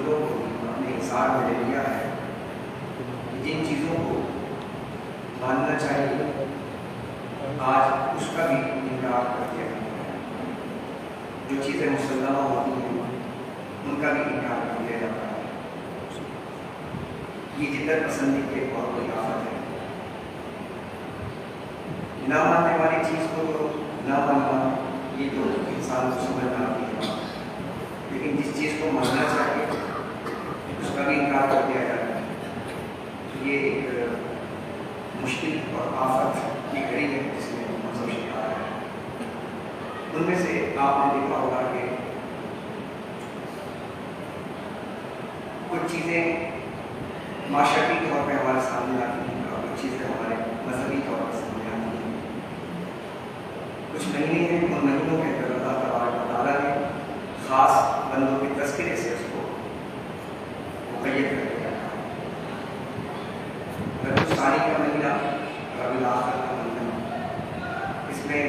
چیزوں کو اپنے انسان میں لے لیا ہے کہ جن چیزوں کو ماننا چاہیے آج اس کا بھی انکار کر دیا جاتا ہے. جو چیزیں مسلمہ ہوتی ہیں ان کا بھی انکار کر دیا جاتا ہے. یہ جدت پسندی کی ایک بہت بڑی آفت ہے. نہ ماننے والی چیز کو تو نہ ماننا یہ تو انسان کو سمجھنا آتی ہے، لیکن جس چیز کو ماننا چاہیے اس کا بھی انکار کر دیا جاتا ہے. یہ ایک مشکل اور آفت کی گھڑی ہے جس میں مذہب شکار ہے. ان میں سے آپ نے دیکھا ہوگا کہ کچھ چیزیں معاشرتی طور پہ ہمارے سامنے آتی ہیں اور کچھ چیزیں ہمارے مذہبی طور پر سامنے آتی ہیں. کچھ مہینے ہیں، ان مہینوں کے اندر اللہ تبارک و تعالیٰ نے خاص بندوں کے تذکرے سے اس کو مقید کر دیا. ربیع الثانی کا مہینہ، ربیع الاخر کا مہینہ، اس میں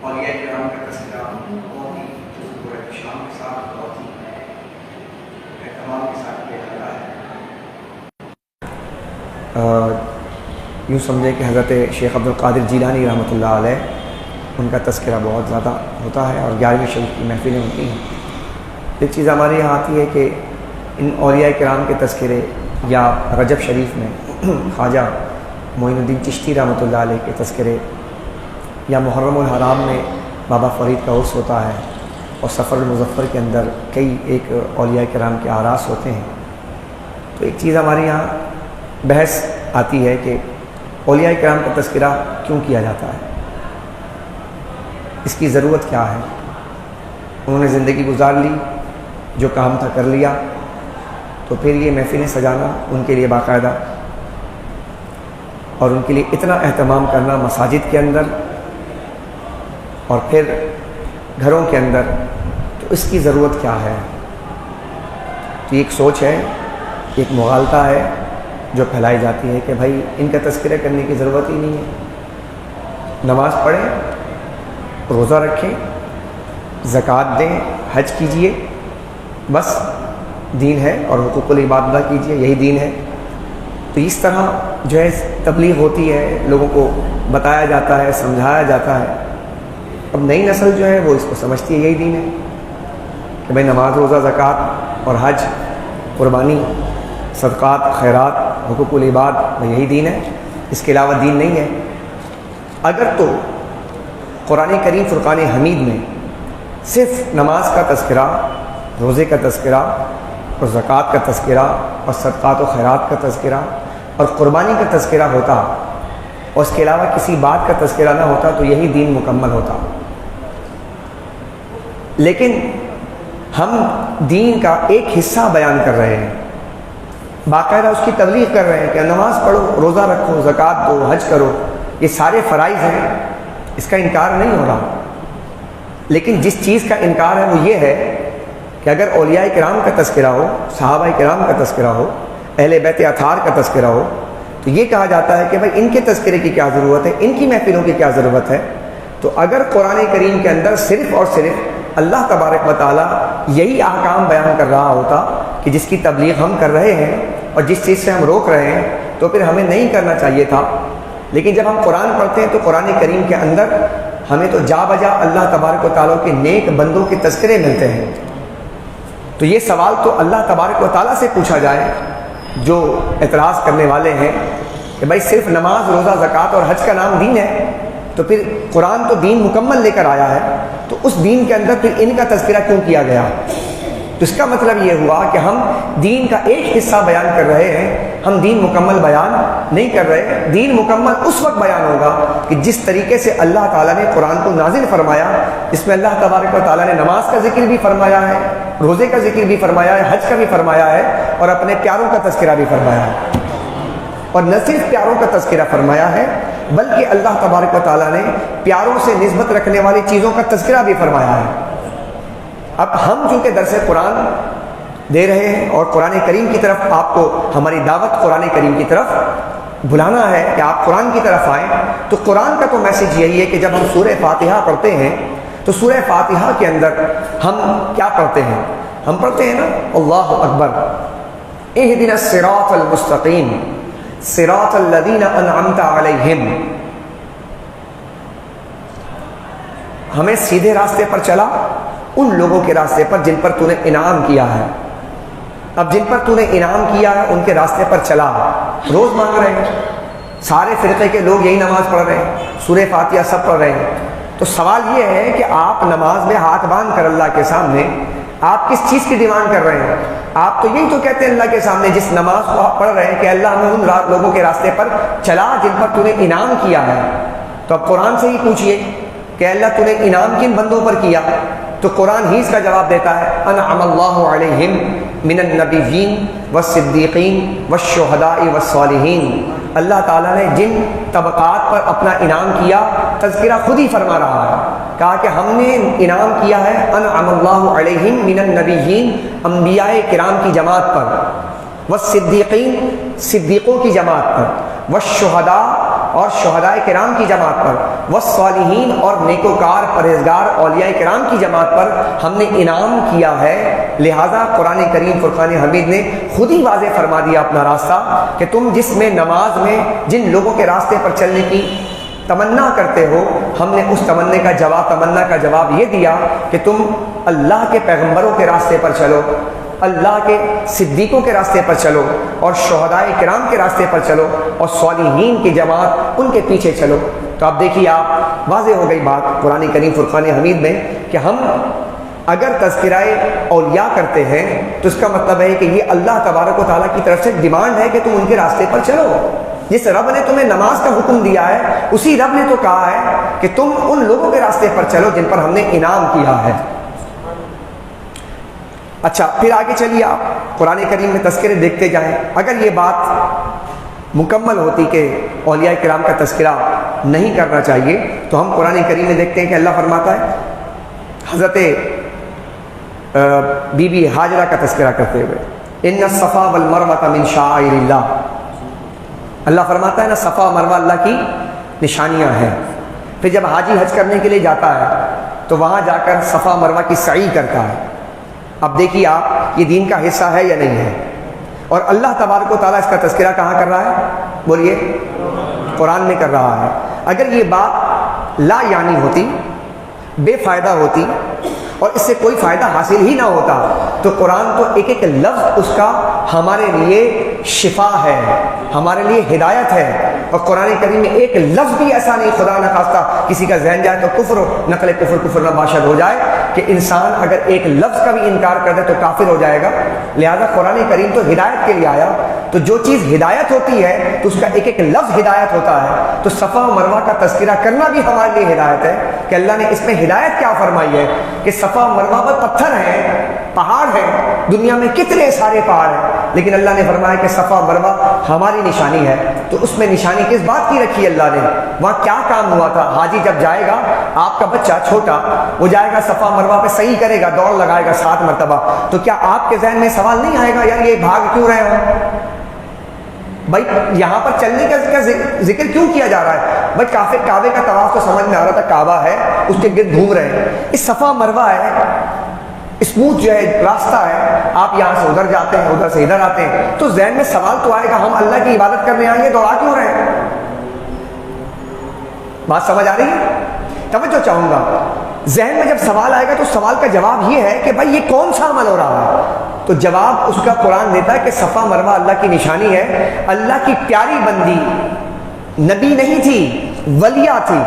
اولیاء کرام کا تذکرہ بہت ہی حضور احتشام کے ساتھ، بہت ہی اہتمام کے ساتھ کیا جاتا ہے. یوں سمجھے کہ حضرت شیخ عبد القادر جیلانی رحمۃ اللہ علیہ ان کا تذکرہ بہت زیادہ ہوتا ہے اور 11ویں شریف کی محفلیں ہوتی ہیں. ایک چیز ہمارے یہاں آتی ہے کہ ان اولیاء کرام کے تذکرے یا رجب شریف میں خواجہ معین الدین چشتی رحمۃ اللہ علیہ کے تذکرے، یا محرم الحرام میں بابا فرید کا عرس ہوتا ہے، اور سفر المظفر کے اندر کئی ایک اولیاء کرام کے آراس ہوتے ہیں. تو ایک چیز ہمارے یہاں بحث آتی ہے کہ اولیاء کرام کا تذکرہ کیوں کیا جاتا ہے، اس کی ضرورت کیا ہے. انہوں نے زندگی گزار لی، جو کام تھا کر لیا، تو پھر یہ محفلیں سجانا ان کے لیے باقاعدہ اور ان کے لیے اتنا اہتمام کرنا مساجد کے اندر اور پھر گھروں کے اندر، تو اس کی ضرورت کیا ہے. تو یہ ایک سوچ ہے، ایک مغالطہ ہے جو پھیلائی جاتی ہے کہ بھائی ان کا تذکرہ کرنے کی ضرورت ہی نہیں ہے. نماز پڑھیں، روزہ رکھیں، زکوٰۃ دیں، حج کیجئے، بس دین ہے، اور حقوق العباد ادا کیجئے، یہی دین ہے. تو اس طرح جو ہے تبلیغ ہوتی ہے، لوگوں کو بتایا جاتا ہے، سمجھایا جاتا ہے. اب نئی نسل جو ہے وہ اس کو سمجھتی ہے یہی دین ہے کہ بھائی نماز، روزہ، زکوٰۃ اور حج، قربانی، صدقات، خیرات، حقوق العباد، یہی دین ہے، اس کے علاوہ دین نہیں ہے. اگر تو قرآن کریم فرقان حمید میں صرف نماز کا تذکرہ، روزے کا تذکرہ اور زکوٰۃ کا تذکرہ اور صدقات و خیرات کا تذکرہ اور قربانی کا تذکرہ ہوتا اور اس کے علاوہ کسی بات کا تذکرہ نہ ہوتا تو یہی دین مکمل ہوتا. لیکن ہم دین کا ایک حصہ بیان کر رہے ہیں، باقاعدہ اس کی تبلیغ کر رہے ہیں کہ نماز پڑھو، روزہ رکھو، زکوٰۃ دو، حج کرو، یہ سارے فرائض ہیں، اس کا انکار نہیں ہو رہا. لیکن جس چیز کا انکار ہے وہ یہ ہے کہ اگر اولیاء کرام کا تذکرہ ہو، صحابہ کرام کا تذکرہ ہو، اہل بیت اطہار کا تذکرہ ہو، تو یہ کہا جاتا ہے کہ بھائی ان کے تذکرے کی کیا ضرورت ہے، ان کی محفلوں کی کیا ضرورت ہے. تو اگر قرآن کریم کے اندر صرف اور صرف اللہ تبارک و تعالیٰ یہی احکام بیان کر رہا ہوتا کہ جس کی تبلیغ ہم کر رہے ہیں اور جس چیز سے ہم روک رہے ہیں، تو پھر ہمیں نہیں کرنا چاہیے تھا. لیکن جب ہم قرآن پڑھتے ہیں تو قرآن کریم کے اندر ہمیں تو جا بجا اللہ تبارک و تعالیٰ کے نیک بندوں کے تذکرے ملتے ہیں. تو یہ سوال تو اللہ تبارک و تعالیٰ سے پوچھا جائے جو اعتراض کرنے والے ہیں کہ بھائی صرف نماز، روزہ، زکوٰۃ اور حج کا نام دین ہے، تو پھر قرآن تو دین مکمل لے کر آیا ہے، تو اس دین کے اندر پھر ان کا تذکرہ کیوں کیا گیا. تو اس کا مطلب یہ ہوا کہ ہم دین کا ایک حصہ بیان کر رہے ہیں، ہم دین مکمل بیان نہیں کر رہے. دین مکمل اس وقت بیان ہوگا کہ جس طریقے سے اللہ تعالیٰ نے قرآن کو نازل فرمایا، اس میں اللہ تبارک و تعالیٰ نے نماز کا ذکر بھی فرمایا ہے، روزے کا ذکر بھی فرمایا ہے، حج کا بھی فرمایا ہے، اور اپنے پیاروں کا تذکرہ بھی فرمایا ہے. اور نہ صرف پیاروں کا تذکرہ فرمایا ہے بلکہ اللہ تبارک و تعالیٰ نے پیاروں سے نسبت رکھنے والی چیزوں کا تذکرہ بھی فرمایا ہے. اب ہم چونکہ درس قرآن دے رہے ہیں اور قرآن کریم کی طرف آپ کو ہماری دعوت قرآن کریم کی طرف بلانا ہے کہ آپ قرآن کی طرف آئیں، تو قرآن کا تو میسج یہی ہے کہ جب ہم سورہ فاتحہ پڑھتے ہیں تو سورہ فاتحہ کے اندر ہم کیا پڑھتے ہیں؟ ہم پڑھتے ہیں نا اللہ اکبر، اہدنا الصراط المستقیم صراط الذین انعمت علیہم، ہمیں سیدھے راستے پر چلا ان لوگوں کے راستے پر جن پر تو نے انعام کیا ہے۔ اب جن پر تو نے انعام کیا ہے ان کے راستے پر چلا، روز مانگ رہے ہیں، سارے فرقے کے لوگ یہی نماز پڑھ رہے ہیں، سورہ فاتحہ سب پڑھ رہے ہیں۔ تو سوال یہ ہے کہ آپ نماز میں ہاتھ باندھ کر اللہ کے سامنے آپ کس چیز کی ڈیمانڈ کر رہے ہیں؟ آپ تو یہی تو کہتے ہیں اللہ کے سامنے جس نماز کو آپ پڑھ رہے ہیں کہ اللہ ہمیں ان لوگوں کے راستے پر چلا جن پر تو نے انعام کیا ہے۔ تو اب قرآن سے ہی پوچھئے کہ اللہ تو نے انعام کن بندوں پر کیا؟ تو قرآن ہی اس کا جواب دیتا ہے، انعم اللہ علیہم من النبیین والصدیقین والشہداء والصالحین۔ اللہ تعالیٰ نے جن طبقات پر اپنا انعام کیا تذکرہ خود ہی فرما رہا ہے، کہا کہ ہم نے انعام کیا ہے انعم اللہ علیہم من النبیین، انبیاء کرام کی جماعت پر، والصدیقین صدیقوں کی جماعت پر، والشہداء اور شہداء کرام کی جماعت پر، والصالحین اور نیکوکار پرہیزگار اولیاء کرام کی جماعت پر ہم نے انعام کیا ہے۔ لہذا قرآن کریم فرقان حمید نے خود ہی واضح فرما دیا اپنا راستہ کہ تم جس میں نماز میں جن لوگوں کے راستے پر چلنے کی تمنا کرتے ہو، ہم نے اس تمنا کا جواب یہ دیا کہ تم اللہ کے پیغمبروں کے راستے پر چلو، اللہ کے صدیقوں کے راستے پر چلو، اور شہداء کرام کے راستے پر چلو، اور صالحین کی جماعت ان کے پیچھے چلو۔ تو آپ دیکھیے، آپ واضح ہو گئی بات قرآن کریم فرقان حمید میں کہ ہم اگر تذکرہ اولیاء کرتے ہیں تو اس کا مطلب ہے کہ یہ اللہ تبارک و تعالیٰ کی طرف سے ڈیمانڈ ہے کہ تم ان کے راستے پر چلو۔ جس رب نے تمہیں نماز کا حکم دیا ہے اسی رب نے تو کہا ہے کہ تم ان لوگوں کے راستے پر چلو جن پر ہم نے انعام کیا ہے۔ اچھا، پھر آگے چلیے، آپ قرآن کریم میں تذکرے دیکھتے جائیں۔ اگر یہ بات مکمل ہوتی کہ اولیاء کرام کا تذکرہ نہیں کرنا چاہیے تو ہم قرآن کریم میں دیکھتے ہیں کہ اللہ فرماتا ہے حضرت بی بی ہاجرہ کا تذکرہ کرتے ہوئے، ان الصفا والمروہ من شعائر اللہ، اللہ فرماتا ہے نا صفا مروہ اللہ کی نشانیاں ہیں۔ پھر جب حاجی حج کرنے کے لیے جاتا ہے تو وہاں جا کر صفا مروہ کی سعی کرتا ہے۔ اب دیکھیے آپ، یہ دین کا حصہ ہے یا نہیں ہے؟ اور اللہ تبارک و تعالیٰ اس کا تذکرہ کہاں کر رہا ہے؟ بولیے، قرآن میں کر رہا ہے۔ اگر یہ بات لا یعنی ہوتی، بے فائدہ ہوتی اور اس سے کوئی فائدہ حاصل ہی نہ ہوتا تو قرآن تو ایک ایک لفظ اس کا ہمارے لیے شفا ہے، ہمارے لیے ہدایت ہے۔ اور قرآن کریم میں ایک لفظ بھی ایسا نہیں، خدا نہ خواستہ کسی کا ذہن جائے تو کفر نقل کفر نہ باشد ہو جائے کہ انسان اگر ایک لفظ کا بھی انکار کر دے تو کافر ہو جائے گا۔ لہذا قرآن کریم تو ہدایت کے لیے آیا، تو جو چیز ہدایت ہوتی ہے تو اس کا ایک ایک لفظ ہدایت ہوتا ہے۔ تو صفا و مروہ کا تذکرہ کرنا بھی ہمارے لیے ہدایت ہے کہ اللہ نے اس میں ہدایت کیا فرمائی ہے کہ صفا و مروہ پر پتھر ہیں، پہاڑ ہیں، دنیا میں کتنے سارے پہاڑ ہیں، لیکن اللہ نے فرمایا کہ صفا و مروہ ہماری نشانی ہے۔ تو اس میں نشانی کس بات کی رکھی اللہ نے؟ وہاں کیا کام ہوا تھا؟ حاجی جب جائے گا، آپ کا بچہ چھوٹا وہ جائے گا صفا مروہ پہ صحیح کرے گا، دوڑ لگائے گا 7 مرتبہ، تو کیا آپ کے ذہن میں سوال نہیں آئے گا یار یہ بھاگ کیوں رہے ہو بھائی، یہاں پر چلنے کا ذکر کیوں کیا جا رہا ہے؟ بھائی کعبے کا طواف تو سمجھ میں آ رہا تھا، کعبہ ہے اس کے گرد گھوم رہے ہیں، اس صفا مروہ ہے، اسموتھ جو ہے راستہ ہے، آپ یہاں سے ادھر جاتے ہیں ادھر سے ادھر آتے ہیں، تو ذہن میں سوال تو آئے گا ہم اللہ کی عبادت کرنے آئیں گے، دوڑا کیوں رہے ہیں؟ بات سمجھ آ رہی ہے؟ توجہ چاہوں گا، ذہن میں جب سوال آئے گا تو سوال کا جواب یہ ہے کہ بھائی یہ کون سا عمل ہو رہا ہے؟ تو جواب اس کا قرآن دیتا ہے کہ صفا مروہ اللہ کی نشانی ہے۔ اللہ کی پیاری بندی، نبی نہیں تھی، ولیہ تھی،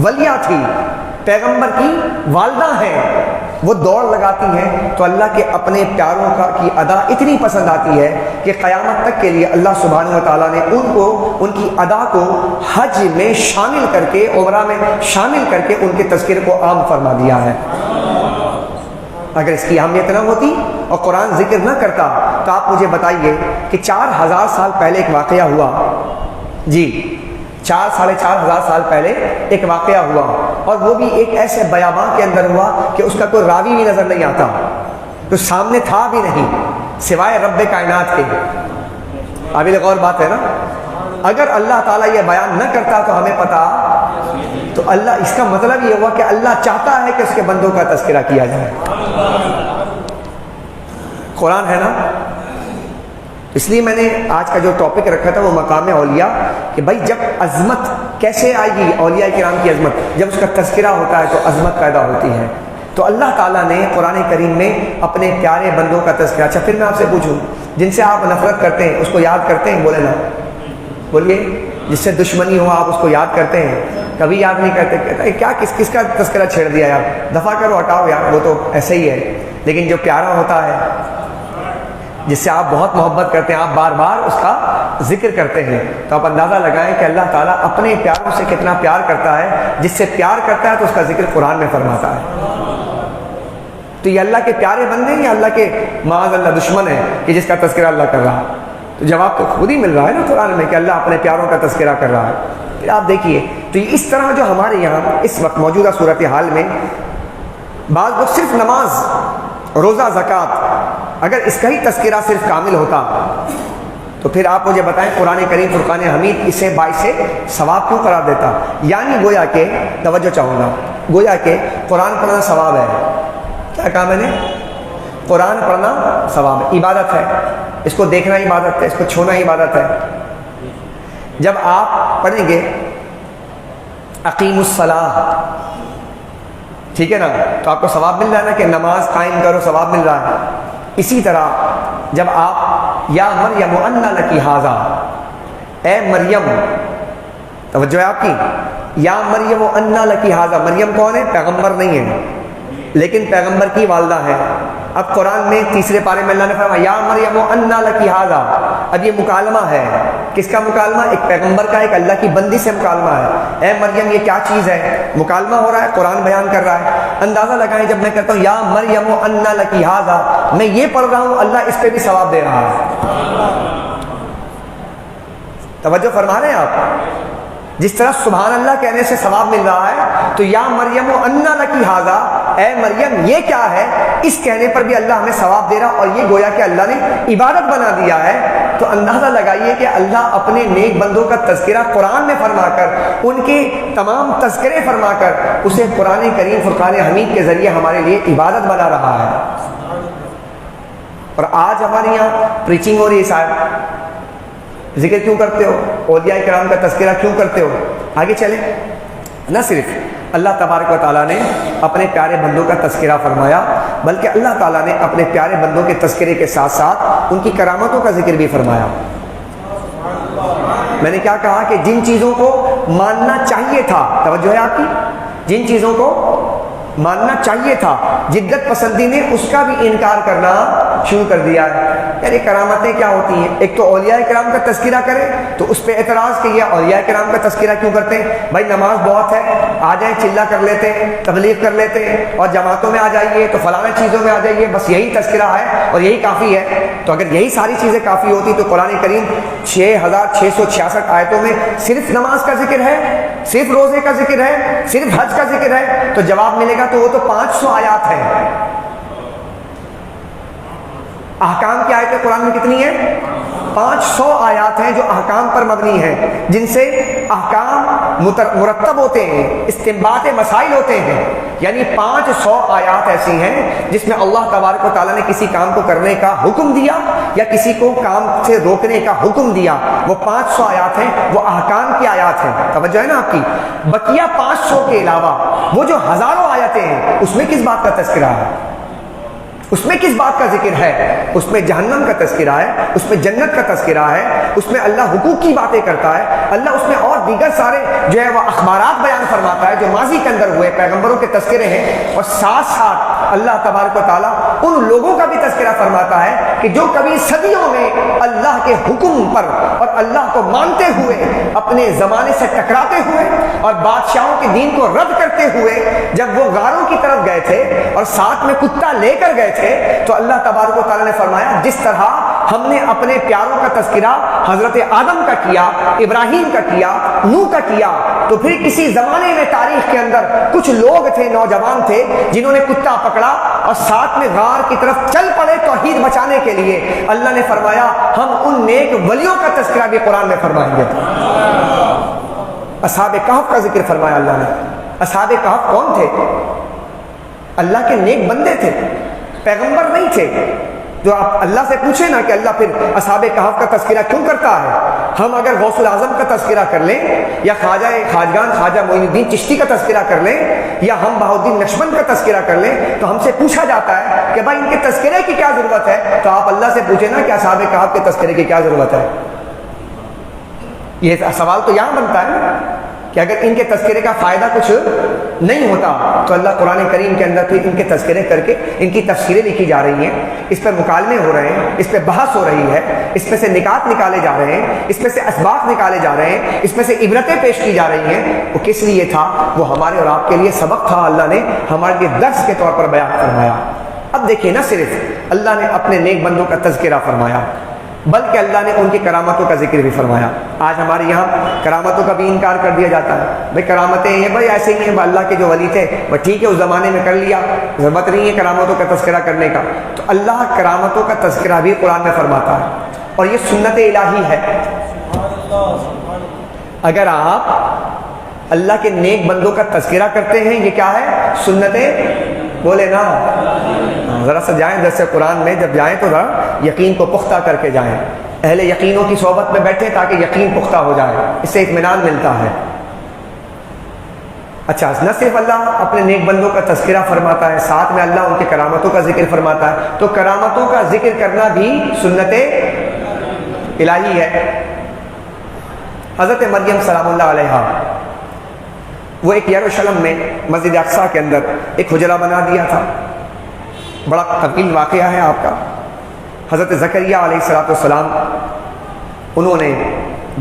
ولیہ تھی، پیغمبر کی والدہ ہیں، وہ دوڑ لگاتی ہیں تو اللہ کے اپنے پیاروں کی ادا اتنی پسند آتی ہے کہ قیامت تک کے لیے اللہ سبحانہ و تعالیٰ نے ان کی ادا کو حج میں شامل کر کے، عمرہ میں شامل کر کے ان کے تذکرے کو عام فرما دیا ہے۔ اگر اس کی اہمیت نہ ہوتی اور قرآن ذکر نہ کرتا تو آپ مجھے بتائیے کہ 4000 سال پہلے ایک واقعہ ہوا، جی 4,500 سال پہلے ایک واقعہ ہوا، اور وہ بھی ایک ایسے بیاباں کے اندر ہوا کہ اس کا کوئی راوی بھی نظر نہیں آتا، تو سامنے تھا بھی نہیں سوائے رب کائنات کے۔ قابل غور بات ہے نا؟ اگر اللہ تعالیٰ یہ بیان نہ کرتا تو ہمیں پتا تو اللہ، اس کا مطلب یہ ہوا کہ اللہ چاہتا ہے کہ اس کے بندوں کا تذکرہ کیا جائے۔ قرآن ہے نا، اس لیے میں نے آج کا جو ٹاپک رکھا تھا وہ مقام اولیاء، کہ بھائی جب عظمت کیسے آئے گی، اولیاء کرام کی عظمت، جب اس کا تذکرہ ہوتا ہے تو عظمت پیدا ہوتی ہے۔ تو اللہ تعالیٰ نے قرآن کریم میں اپنے پیارے بندوں کا تذکرہ، اچھا پھر میں آپ سے پوچھوں، جن سے آپ نفرت کرتے ہیں اس کو یاد کرتے ہیں؟ بولے نا، بولیے۔ جس سے دشمنی ہو آپ اس کو یاد کرتے ہیں؟ کبھی یاد نہیں کرتے، کہتا ہے کیا کس کا تذکرہ چھیڑ دیا یار، دفع کرو، ہٹاؤ یار، وہ تو ایسے ہی ہے۔ لیکن جو پیارا ہوتا ہے، جس سے آپ بہت محبت کرتے ہیں، آپ بار بار اس کا ذکر کرتے ہیں، تو آپ اندازہ لگائیں کہ اللہ تعالیٰ اپنے پیاروں سے کتنا پیار کرتا ہے۔ جس سے پیار کرتا ہے تو اس کا ذکر قرآن میں فرماتا ہے۔ تو یہ اللہ کے پیارے بندے ہیں یا اللہ کے معاذ اللہ دشمن ہیں کہ جس کا تذکرہ اللہ کر رہا ہے؟ تو جواب تو خود ہی مل رہا ہے نا قرآن میں کہ اللہ اپنے پیاروں کا تذکرہ کر رہا ہے۔ پھر آپ دیکھیے، تو اس طرح جو ہمارے یہاں اس وقت موجودہ صورتحال میں بعض لوگ صرف نماز، روزہ، زکوٰۃ، اگر اس کا ہی تذکرہ صرف کامل ہوتا تو پھر آپ مجھے بتائیں قرآن کریم فرقان حمید اسے باعث ثواب کیوں قرار دیتا؟ یعنی گویا کہ، توجہ چاہوں گا، گویا کہ قرآن پڑھنا ثواب ہے۔ کیا کہا میں نے؟ قرآن پڑھنا ثواب ہے، عبادت ہے، اس کو دیکھنا عبادت ہے، اس کو چھونا عبادت ہے۔ جب آپ پڑھیں گے اقیم الصلاۃ، ٹھیک ہے نا، تو آپ کو ثواب مل رہا ہے نا کہ نماز قائم کرو، ثواب مل رہا ہے۔ اسی طرح جب آپ یا مریم انا لکی ھذا، اے مریم، توجہ ہے آپ کی، یا مریم انا لکی ھذا، مریم کون ہے؟ پیغمبر نہیں ہے لیکن پیغمبر کی والدہ ہے۔ اب قرآن میں تیسرے پارے میں اللہ نے فرمایا یا مریم انا لکی ھذا، اب یہ مکالمہ ہے، کس کا مکالمہ؟ ایک پیغمبر کا، ایک اللہ کی بندی سے مکالمہ ہے۔ اے مریم یہ کیا چیز ہے؟ مکالمہ ہو رہا ہے، قرآن بیان کر رہا ہے۔ اندازہ لگائیں جب میں کہتا ہوں یا مریم انا لکی ھذا، میں یہ پڑھ رہا ہوں، اللہ اس پہ بھی ثواب دے رہا ہے۔ توجہ فرما رہے ہیں آپ؟ جس طرح سبحان اللہ کہنے سے ثواب مل رہا ہے، تو یا مریم انا لکی ھذا، اے مریم یہ کیا ہے، اس کہنے پر بھی اللہ ہمیں ثواب دے رہا، اور یہ گویا کہ اللہ نے عبادت بنا دیا ہے۔ تو اندازہ لگائیے کہ اللہ اپنے نیک بندوں کا تذکرہ قرآن میں فرما کر، ان کے تمام تذکرے فرما کر، اسے قرآن کریم فرقان حمید کے ذریعے ہمارے لیے عبادت بنا رہا ہے۔ اور آج ہمارے یہاں پریچنگ ہو رہی ہے، صاحب ذکر کیوں کرتے ہو، اولیاء کرام کا تذکرہ کیوں کرتے ہو؟ آگے چلیں، نہ صرف اللہ تبارک و تعالیٰ نے اپنے پیارے بندوں کا تذکرہ فرمایا، بلکہ اللہ تعالیٰ نے اپنے پیارے بندوں کے تذکرے کے ساتھ ساتھ ان کی کرامتوں کا ذکر بھی فرمایا۔ میں نے کیا کہا کہ جن چیزوں کو ماننا چاہیے تھا، توجہ ہے آپ کی، جن چیزوں کو ماننا چاہیے تھا، جدت پسندی نے اس کا بھی انکار کرنا شروع کر دیا ہے۔ یعنی کرامتیں کیا ہوتی ہیں؟ ایک تو اولیاء کرام کا تذکرہ کرے تو اس پہ اعتراض کہ یہ اولیاء کرام کا تذکرہ کیوں کرتے ہیں؟ بھائی نماز بہت ہے، آ جائیں چلا کر لیتے ہیں، تبلیغ کر لیتے ہیں، اور جماعتوں میں آ جائیے تو فلاں چیزوں میں آ جائیے، بس یہی تذکرہ ہے اور یہی کافی ہے۔ تو اگر یہی ساری چیزیں کافی ہوتی تو قرآن کریم 6666 آیتوں میں صرف نماز کا ذکر ہے، صرف روزے کا ذکر ہے، صرف حج کا ذکر ہے، تو جواب ملے گا تو وہ تو 500 آیات ہیں۔ احکام کی آیتیں قرآن میں کتنی ہیں؟ 500 آیات ہیں جو احکام پر مبنی ہیں، جن سے احکام مرتب ہوتے ہیں، استنباط مسائل ہوتے ہیں۔ یعنی 500 آیات ایسی ہیں جس میں اللہ تبارک و تعالیٰ نے کسی کام کو کرنے کا حکم دیا یا کسی کو کام سے روکنے کا حکم دیا، وہ 500 آیات ہیں، وہ احکام کی آیات ہیں۔ توجہ ہے نا آپ کی؟ بقیہ 500 کے علاوہ وہ جو ہزاروں آیتیں ہیں، اس میں کس بات کا تذکرہ ہے؟ اس میں کس بات کا ذکر ہے؟ اس میں جہنم کا تذکرہ ہے، اس میں جنت کا تذکرہ ہے، اس میں اللہ حقوق کی باتیں کرتا ہے، اللہ اس میں اور دیگر سارے جو ہے وہ اخبارات بیان فرماتا ہے جو ماضی کے اندر ہوئے، پیغمبروں کے تذکرے ہیں، اور ساتھ ساتھ اللہ تبارک و تعالیٰ ان لوگوں کا بھی تذکرہ فرماتا ہے کہ جو کبھی صدیوں میں اللہ کے حکم پر اور اللہ کو مانتے ہوئے، اپنے زمانے سے ٹکراتے ہوئے اور بادشاہوں کے دین کو رد کرتے ہوئے جب وہ غاروں کی طرف گئے تھے اور ساتھ میں کتا لے کر گئے تھے، تو اللہ تبارک و تعالیٰ نے فرمایا جس طرح ہم نے اپنے پیاروں کا تذکرہ حضرت آدم کا کیا، ابراہیم کا کیا، نوح کا کیا، تو پھر کسی زمانے میں تاریخ کے اندر کچھ لوگ تھے، نوجوان تھے، جنہوں نے کتا پکڑا اور ساتھ میں غار کی طرف چل پڑے توحید بچانے کے لیے۔ اللہ نے فرمایا ہم ان نیک ولیوں کا تذکرہ بھی قرآن میں فرمائیں گے۔ اصحاب کہف کا ذکر فرمایا اللہ نے. اصحاب کہف کون تھے؟ اللہ کے نیک بندے تھے، پیغمبر نہیں تھے. جو آپ اللہ سے پوچھیں نا کہ اللہ پھر اصحاب کہف کا تذکرہ کیوں کرتا ہے؟ ہم اگر غوث الاعظم کا تذکرہ کر لیں یا خواجگان خواجہ معین الدین چشتی کا تذکرہ کر لیں یا ہم بہاؤالدین نقشبند کا تذکرہ کر لیں تو ہم سے پوچھا جاتا ہے کہ بھائی ان کے تذکرے کی کیا ضرورت ہے؟ تو آپ اللہ سے پوچھیں نا کہ اصحاب کہف کے تذکرے کی کیا ضرورت ہے. یہ سوال تو یہاں بنتا ہے نا کہ اگر ان کے تذکرے کا فائدہ کچھ نہیں ہوتا تو اللہ قرآن کریم کے اندر پھر ان کے تذکرے کر کے ان کی تفسیریں لکھی جا رہی ہیں، اس پر مکالمے ہو رہے ہیں، اس پہ بحث ہو رہی ہے، اس میں سے نکات نکالے جا رہے ہیں، اس میں سے اسباق نکالے جا رہے ہیں، اس میں سے عبرتیں پیش کی جا رہی ہیں. وہ کس لیے تھا؟ وہ ہمارے اور آپ کے لیے سبق تھا، اللہ نے ہمارے لیے درس کے طور پر بیان فرمایا. اب دیکھیں نہ صرف اللہ نے اپنے نیک بندوں کا تذکرہ فرمایا بلکہ اللہ نے ان کی کرامتوں کا ذکر بھی فرمایا. آج ہمارے یہاں کرامتوں کا بھی انکار کر دیا جاتا ہے. بھائی کرامتیں ہیں، بھائی ایسے ہی ہیں، اللہ کے جو ولی تھے وہ ٹھیک ہے اس زمانے میں کر لیا، ضرورت نہیں ہے کرامتوں کا تذکرہ کرنے کا. تو اللہ کرامتوں کا تذکرہ بھی قرآن میں فرماتا ہے اور یہ سنت الہی ہے. اگر آپ اللہ کے نیک بندوں کا تذکرہ کرتے ہیں یہ کیا ہے؟ سنت. بولے نا ذرا سا جائیں درس قرآن میں، جب جائیں تو ذرا یقین کو پختہ کر کے جائیں، اہل یقینوں کی صحبت میں بیٹھیں تاکہ یقین پختہ ہو جائے، اس سے اطمینان ملتا ہے. اچھا، نہ صرف اللہ اپنے نیک بندوں کا تذکرہ فرماتا ہے، ساتھ میں اللہ ان کے کرامتوں کا ذکر فرماتا ہے. تو کرامتوں کا ذکر کرنا بھی سنت الہی ہے. حضرت مریم سلام اللہ علیہا وہ ایک یروشلم میں مسجد اقصیٰ کے اندر ایک حجرہ بنا دیا تھا. بڑا طویل واقعہ ہے آپ کا. حضرت زکریا علیہ السلام انہوں نے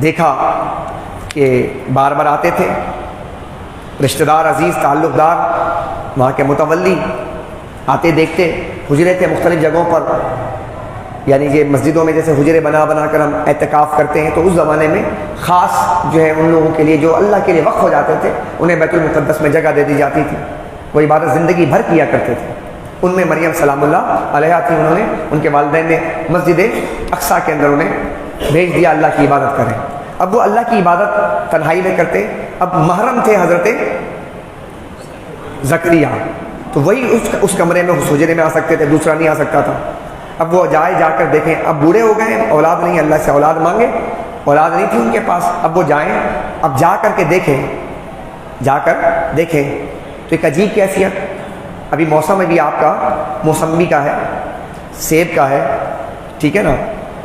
دیکھا کہ بار بار آتے تھے رشتہ دار عزیز تعلق دار وہاں کے متولی آتے دیکھتے. حجرے تھے مختلف جگہوں پر، یعنی یہ مسجدوں میں جیسے حجرے بنا بنا کر ہم اعتکاف کرتے ہیں، تو اس زمانے میں خاص جو ہے ان لوگوں کے لیے جو اللہ کے لیے وقف ہو جاتے تھے انہیں بیت المقدس میں جگہ دے دی جاتی تھی. وہ عبادت زندگی بھر کیا کرتے تھے. ان میں مریم سلام اللہ علیہا تھی. انہوں نے ان کے والدین نے مسجد اقصیٰ کے اندر انہیں بھیج دیا اللہ کی عبادت کریں. اب وہ اللہ کی عبادت تنہائی میں کرتے. اب محرم تھے حضرت زکریا، تو وہی اس کمرے میں اس حجرے میں آ سکتے تھے، دوسرا نہیں آ سکتا تھا. اب وہ جا کر دیکھیں، اب بوڑھے ہو گئے، اولاد نہیں، اللہ سے اولاد مانگے، اولاد نہیں تھی ان کے پاس. اب وہ جائیں، اب جا کر دیکھیں تو ایک عجیب کیفیت. ابھی موسم ابھی آپ کا موسمی کا ہے، سیب کا ہے، ٹھیک ہے نا.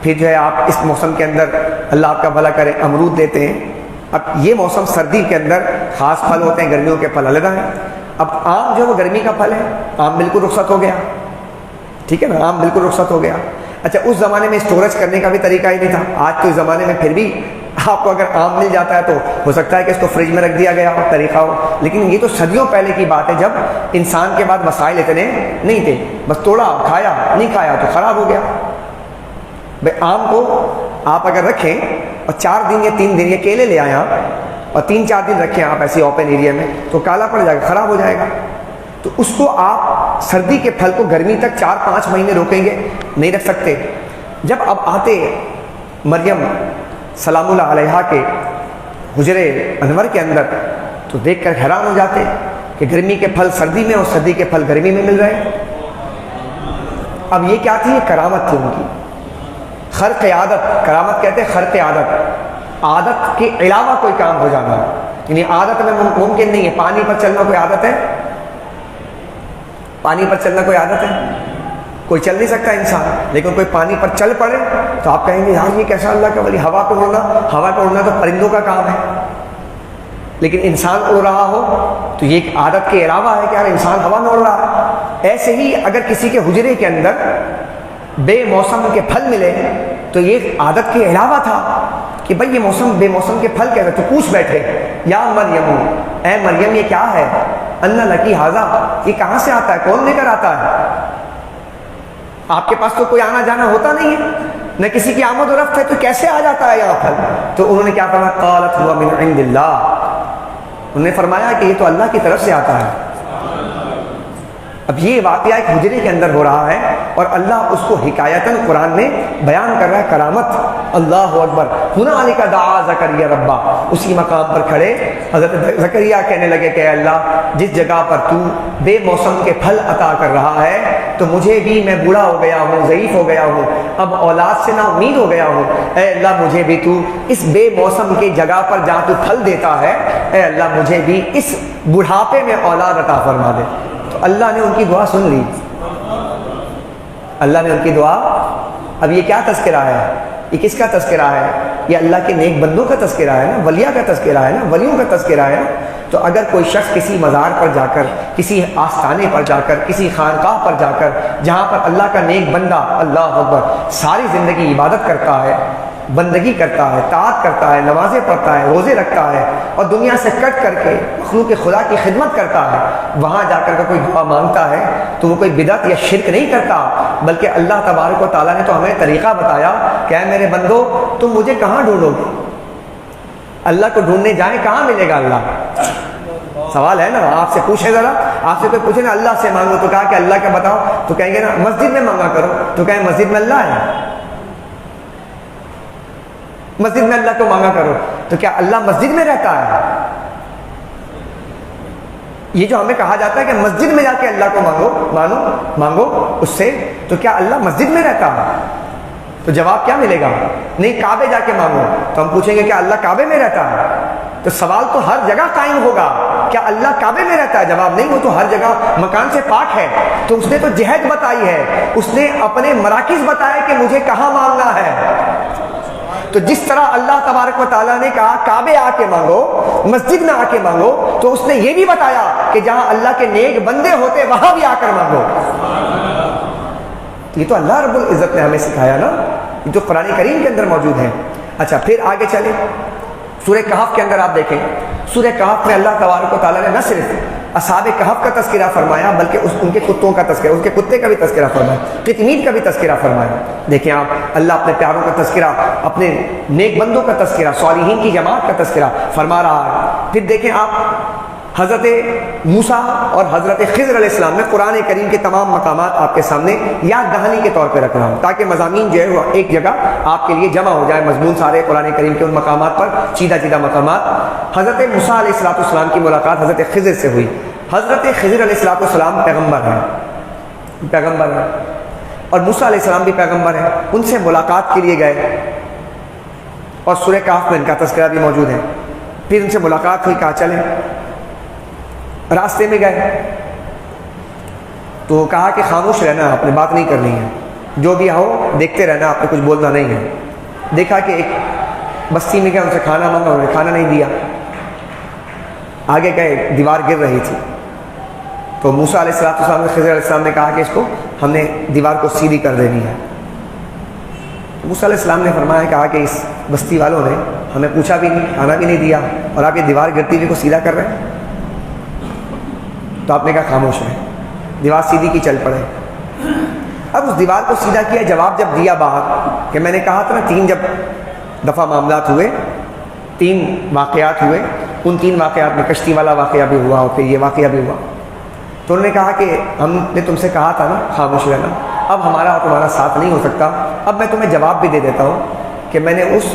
پھر جو ہے آپ اس موسم کے اندر اللہ آپ کا بھلا کرے امرود دیتے ہیں. اب یہ موسم سردی کے اندر خاص پھل ہوتے ہیں، گرمیوں کے پھل علیحدہ ہیں. اب آم جو ہے وہ گرمی کا پھل ہے، آم بالکل رخصت ہو گیا، ٹھیک ہے نا، آم بالکل رخصت ہو گیا. اچھا، اس زمانے میں اسٹوریج کرنے کا بھی طریقہ ہی نہیں تھا. آج تو اس زمانے میں پھر بھی آپ کو اگر آم مل جاتا ہے تو ہو سکتا ہے کہ اس کو فریج میں رکھ دیا گیا ہو، طریقہ ہو. لیکن یہ تو صدیوں پہلے کی بات ہے جب انسان کے پاس وسائل اتنے نہیں تھے. بس توڑا، کھایا، نہیں کھایا تو خراب ہو گیا. بھائی آم کو آپ اگر رکھیں اور 4 دن یا 3 دن یہ کیلے لے آئیں آپ اور 3-4 دن رکھیں آپ ایسے اوپن ایریا میں تو کالا پڑ جائے گا، خراب ہو جائے گا. تو اس کو آپ سردی کے پھل کو گرمی تک 4-5 مہینے روکیں گے، نہیں رکھ سکتے. جب اب آتے مریم سلام اللہ علیہا کے حجرے انور کے اندر تو دیکھ کر حیران ہو جاتے کہ گرمی کے پھل سردی میں اور سردی کے پھل گرمی میں مل رہے ہیں. اب یہ کیا تھی؟ یہ کرامت تھی ان کی، خرق عادت. کرامت کہتے ہیں خرق عادت، عادت کے علاوہ کوئی کام ہو جانا. یعنی عادت میں ممکن نہیں ہے. پانی پر چلنا کوئی عادت ہے؟ پانی پر چلنا کوئی عادت ہے؟ کوئی چل نہیں سکتا انسان. لیکن کوئی پانی پر چل پڑے تو آپ کہیں گے یار یہ کیسا اللہ کا ولی. ہوا پہ اڑنا تو پرندوں کا کام ہے. لیکن انسان اڑ رہا ہو تو یہ ایک عادت کے علاوہ ہے کہ یار انسان ہوا میں اڑ رہا ہے. ایسے ہی اگر کسی کے حجرے کے اندر بے موسم کے پھل ملے تو یہ عادت کے علاوہ تھا کہ بھائی یہ بے موسم کے پھل کیسے. تو پوچھ بیٹھے یا مریم، اے مریم یہ کیا ہے؟ انا لکی ھذا، یہ کہاں سے آتا ہے؟ کون لے کر آتا ہے؟ آپ کے پاس تو کوئی آنا جانا ہوتا نہیں ہے، نہ کسی کی آمد و رفت ہے، تو کیسے آ جاتا ہے یہاں پھل؟ تو انہوں نے کیا فرمایا؟ قالت هو من عند اللہ. انہوں نے فرمایا کہ یہ تو اللہ کی طرف سے آتا ہے. اب یہ واقعہ ایک حجرے کے اندر ہو رہا ہے اور اللہ اس کو حکایتاً قرآن میں بیان کر رہا ہے کرامت. اللہ اکبر. ہنالک دعا زکریا ربا. اسی مقام پر کھڑے حضرت زکریا کہنے لگے کہ اے اللہ جس جگہ پر تو بے موسم کے پھل عطا کر رہا ہے تو مجھے بھی, میں بوڑھا ہو گیا ہوں, ضعیف ہو گیا ہوں, اب اولاد سے نا امید ہو گیا ہوں, اے اللہ مجھے بھی تو اس بے موسم کی جگہ پر جہاں تو پھل دیتا ہے, اے اللہ مجھے بھی اس بڑھاپے میں اولاد عطا فرما دے. تو اللہ نے ان کی دعا سن لی. اللہ نے ان کی دعا. اب یہ کیا تذکرہ ہے؟ یہ کس کا تذکرہ ہے؟ یہ اللہ کے نیک بندوں کا تذکرہ ہے نا, ولیہ کا تذکرہ ہے نا, ولیوں کا تذکرہ ہے نا. تو اگر کوئی شخص کسی مزار پر جا کر, کسی آستانے پر جا کر, کسی خانقاہ پر جا کر, جہاں پر اللہ کا نیک بندہ اللہ اکبر ساری زندگی عبادت کرتا ہے, بندگی کرتا ہے, طاعت کرتا ہے, نمازیں پڑھتا ہے, روزے رکھتا ہے اور دنیا سے کٹ کر کے مخلوق خدا کی خدمت کرتا ہے, وہاں جا کر کوئی دعا مانگتا ہے تو وہ کوئی بدعت یا شرک نہیں کرتا, بلکہ اللہ تبارک و تعالیٰ نے تو ہمیں طریقہ بتایا کہ اے میرے بندو تم مجھے کہاں ڈھونڈو گے؟ اللہ کو ڈھونڈنے جائیں کہاں ملے گا اللہ؟ سوال ہے نا, آپ سے پوچھے ذرا, آپ سے کوئی پوچھے نا اللہ سے مانگو تو کہا کہ اللہ کا بتاؤ, تو کہیں گے نا مسجد میں مانگا کرو, تو کہیں مسجد میں اللہ ہے, مسجد میں اللہ کو مانگا کرو, تو کیا اللہ مسجد میں رہتا ہے؟ یہ جو ہمیں کہا جاتا ہے کہ مسجد میں جا کے اللہ کو مانگو اس سے, تو کیا اللہ مسجد میں رہتا ہے؟ تو جواب کیا ملے گا؟ نہیں, کعبے جا کے مانگو. تو ہم پوچھیں گے کیا اللہ کعبے میں رہتا ہے؟ تو سوال تو ہر جگہ قائم ہوگا, کیا اللہ کعبے میں رہتا ہے؟ جواب نہیں, وہ تو ہر جگہ مکان سے پاک ہے. تو اس نے تو جہت بتائی ہے, اس نے اپنے مراکز بتایا کہ مجھے کہاں مانگنا ہے. تو جس طرح اللہ تبارک و تعالیٰ نے کہا کعبے آ کے مانگو, مسجد میں آ کے مانگو, تو اس نے یہ بھی بتایا کہ جہاں اللہ کے نیک بندے ہوتے وہاں بھی آ کر مانگو. یہ تو اللہ رب العزت نے ہمیں سکھایا نا, یہ تو قرآن کریم کے اندر موجود ہے. اچھا پھر آگے چلیں, سورہ کہف کے اندر آپ دیکھیں, سورہ کہف میں اللہ تبارک و تعالیٰ نے نہ صرف اصحاب کہف کا تذکرہ فرمایا بلکہ ان کے کتوں کا تذکرہ, ان کے کتے کا بھی تذکرہ فرمایا, قطمیر کا بھی تذکرہ فرمایا. دیکھیں آپ, اللہ اپنے پیاروں کا تذکرہ, اپنے نیک بندوں کا تذکرہ, صالحین کی جماعت کا تذکرہ فرما رہا ہے. پھر دیکھیں آپ حضرت موسیٰ اور حضرت خضر علیہ السلام میں قرآن کریم کے تمام مقامات آپ کے سامنے یاد دہانی کے طور پہ رکھ رہا ہوں تاکہ مضامین جو ہے وہ ایک جگہ آپ کے لیے جمع ہو جائے, مضمون سارے قرآن کریم کے ان مقامات پر, چیدہ مقامات. حضرت موسیٰ علیہ السلام کی ملاقات حضرت خضر سے ہوئی. حضرت خضر علیہ السلام پیغمبر ہیں اور موسیٰ علیہ السلام بھی پیغمبر ہیں. ان سے ملاقات کے لیے گئے اور سورہ کہف میں ان کا تذکرہ بھی موجود ہے. پھر ان سے ملاقات ہوئی, کہا چلیں. راستے میں گئے تو کہا کہ خاموش رہنا, آپ نے بات نہیں کرنی ہے, جو بھی ہو دیکھتے رہنا, آپ نے کچھ بولنا نہیں ہے. دیکھا کہ ایک بستی میں گیا, ان سے کھانا مانگا, انہوں نے کھانا نہیں دیا. آگے گئے, دیوار گر رہی تھی, تو موسیٰ علیہ السلام نے خضر علیہ السلام نے کہا کہ اس کو ہم نے دیوار کو سیدھی کر دینی ہے. موسیٰ علیہ السلام نے فرمایا, کہا کہ اس بستی والوں نے ہمیں پوچھا بھی نہیں, کھانا بھی نہیں دیا, اور آپ یہ دیوار گرتی ہوئی کو سیدھا کر رہے ہیں. تو آپ نے کہا خاموش رہے, دیوار سیدھی کی چل پڑے. اب اس دیوار کو سیدھا کیا, جواب جب دیا باہر کہ میں نے کہا تھا نا 3 جب دفعہ معاملات ہوئے, 3 واقعات ہوئے, ان 3 واقعات میں کشتی والا واقعہ بھی ہوا اور پھر یہ واقعہ بھی ہوا. تو انہوں نے کہا کہ ہم نے تم سے کہا تھا نا خاموش رہنا, اب ہمارا اور تمہارا ساتھ نہیں ہو سکتا. اب میں تمہیں جواب بھی دے دیتا ہوں کہ میں نے اس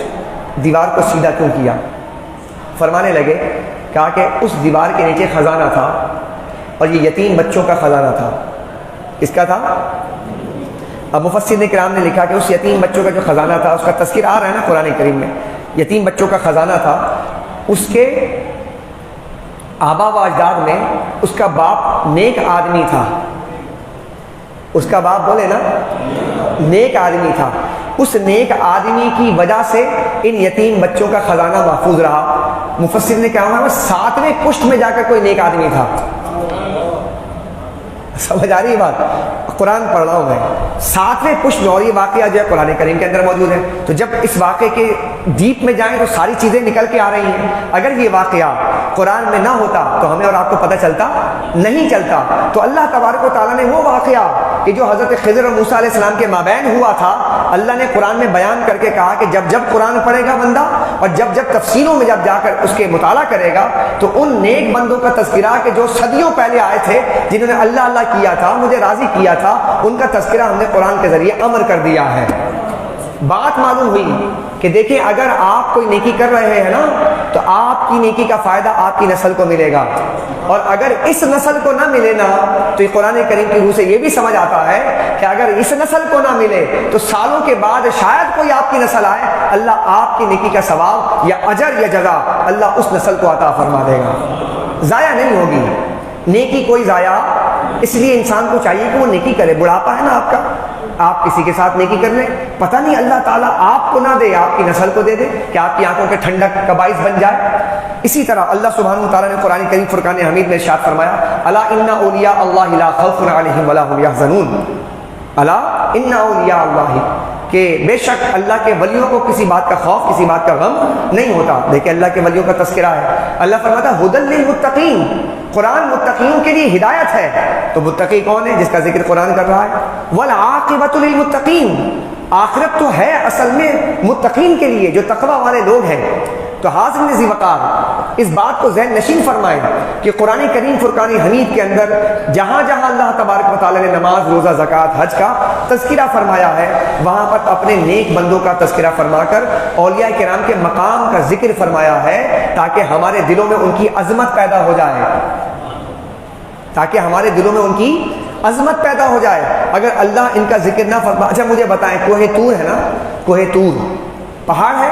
دیوار کو سیدھا کیوں کیا. فرمانے لگے, کہا کہ اس دیوار کے نیچے خزانہ تھا اور یہ یتیم بچوں کا خزانہ تھا. کس کا تھا؟ اب مفسرین کرام نے لکھا کہ اس یتیم بچوں کا جو خزانہ تھا, اس کا تذکر آ رہا ہے نا قرآن کریم میں, یتیم بچوں کا خزانہ تھا. اس کے آبا و اجداد میں اس کا باپ نیک آدمی تھا, اس کا باپ بولے نا نیک آدمی تھا. اس نیک آدمی کی وجہ سے ان یتیم بچوں کا خزانہ محفوظ رہا. مفسر نے کہا وہ 7ویں پشت میں جا کر کوئی نیک آدمی تھا. سمجھ آ رہی ہے بات؟ قرآن پڑھ رہا ہوں میں, 7ویں پشت میں, اور یہ واقعہ جو ہے قرآن کریم کے اندر موجود ہے. تو جب اس واقعے کے ڈیپ میں جائیں تو ساری چیزیں نکل کے آ رہی ہیں. اگر یہ واقعہ قرآن میں نہ ہوتا تو ہمیں اور آپ کو پتہ چلتا نہیں چلتا. تو اللہ تبارک و تعالیٰ نے وہ واقعہ کہ جو حضرت خضر اور موسیٰ علیہ السلام کے مابین ہوا تھا، اللہ نے قرآن میں بیان کر کے کہا کہ جب جب قرآن پڑھے گا بندہ اور جب جب تفسیروں میں جب جا کر اس کے مطالعہ کرے گا تو ان نیک بندوں کا تذکرہ کہ جو صدیوں پہلے آئے تھے، جنہوں نے اللہ اللہ کیا تھا، مجھے راضی کیا تھا، ان کا تذکرہ ہم نے قرآن کے ذریعے امر کر دیا ہے. بات معلوم ہوئی کہ دیکھیں اگر آپ کوئی نیکی کر رہے ہیں نا تو آپ کی نیکی کا فائدہ آپ کی نسل کو ملے گا، اور اگر اس نسل کو نہ ملے نا تو یہ قرآن کریم کی روح سے یہ بھی سمجھ آتا ہے کہ اگر اس نسل کو نہ ملے تو سالوں کے بعد شاید کوئی آپ کی نسل آئے، اللہ آپ کی نیکی کا ثواب یا اجر یا جزا اللہ اس نسل کو عطا فرما دے گا. ضائع نہیں ہوگی نیکی کوئی ضائع. اس لیے انسان کو چاہیے کہ وہ نیکی کرے. بڑھاپا ہے نا آپ کا، آپ کسی کے ساتھ نیکی کر لیں، پتہ نہیں اللہ تعالیٰ آپ کو نہ دے آپ کی نسل کو دے دے کہ آپ کی آنکھوں کے ٹھنڈک کا باعث بن جائے. اسی طرح اللہ سبحانہ وتعالیٰ نے قرآن کریم فرقان حمید میں ارشاد فرمایا الا ان اولیاء اللہ لا خوف علیہم ولا هم يحزنون. الا ان اولیاء اللہ، کہ بے شک اللہ کے ولیوں کو کسی بات کا خوف، کسی بات کا غم نہیں ہوتا. دیکھیں اللہ کے ولیوں کا تذکرہ ہے. اللہ فرماتا ہے ھدی للمتقین، قرآن متقین کے لیے ہدایت ہے. تو متقی کون ہے؟ جس کا ذکر قرآن کر رہا ہے. والعاقبۃ للمتقین، آخرت تو ہے اصل میں متقین کے لیے جو تقوی والے لوگ ہیں. تو حاضرین ذی وقار اس بات کو ذہن نشین فرمائیں کہ قرآن کریم فرقان حمید کے اندر جہاں جہاں اللہ تبارک و تعالیٰ نے نماز، روزہ، زکوٰۃ، حج کا تذکرہ فرمایا ہے، وہاں پر اپنے نیک بندوں کا تذکرہ فرما کر اولیاء کرام کے مقام کا ذکر فرمایا ہے تاکہ ہمارے دلوں میں ان کی عظمت پیدا ہو جائے، تاکہ ہمارے دلوں میں ان کی عظمت پیدا ہو جائے. اگر اللہ ان کا ذکر نہ فرما، اچھا مجھے بتائیں کوہ طور ہے نا، کوہ طور پہاڑ ہے،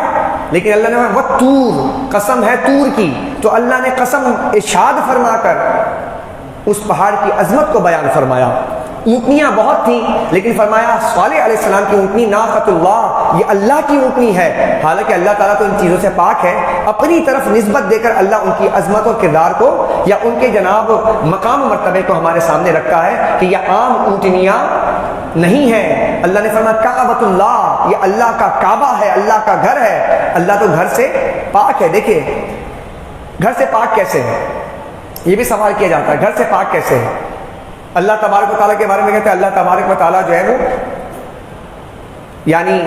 لیکن اللہ نے وہ طور، قسم ہے طور کی، تو اللہ نے قسم ارشاد فرما کر اس پہاڑ کی عظمت کو بیان فرمایا. اونٹنیاں بہت تھیں لیکن فرمایا صالح علیہ السلام کی اونٹنی ناقۃ اللہ، یہ اللہ کی اونٹنی ہے. حالانکہ اللہ تعالیٰ تو ان چیزوں سے پاک ہے، اپنی طرف نسبت دے کر اللہ ان کی عظمت اور کردار کو یا ان کے جناب مقام و مرتبے کو ہمارے سامنے رکھتا ہے کہ یہ عام اونٹنیاں نہیں ہیں. اللہ نے فرمایا کعبۃ اللہ، یہ اللہ کا کعبہ ہے، اللہ کا گھر ہے. اللہ تو گھر سے پاک ہے. دیکھیے گھر سے پاک کیسے ہے، یہ بھی سوال کیا جاتا ہے، گھر سے پاک کیسے ہے؟ اللہ تبارک و تعالیٰ کے بارے میں کہتے ہیں اللہ تبارک و تعالیٰ جو ہے وہ یعنی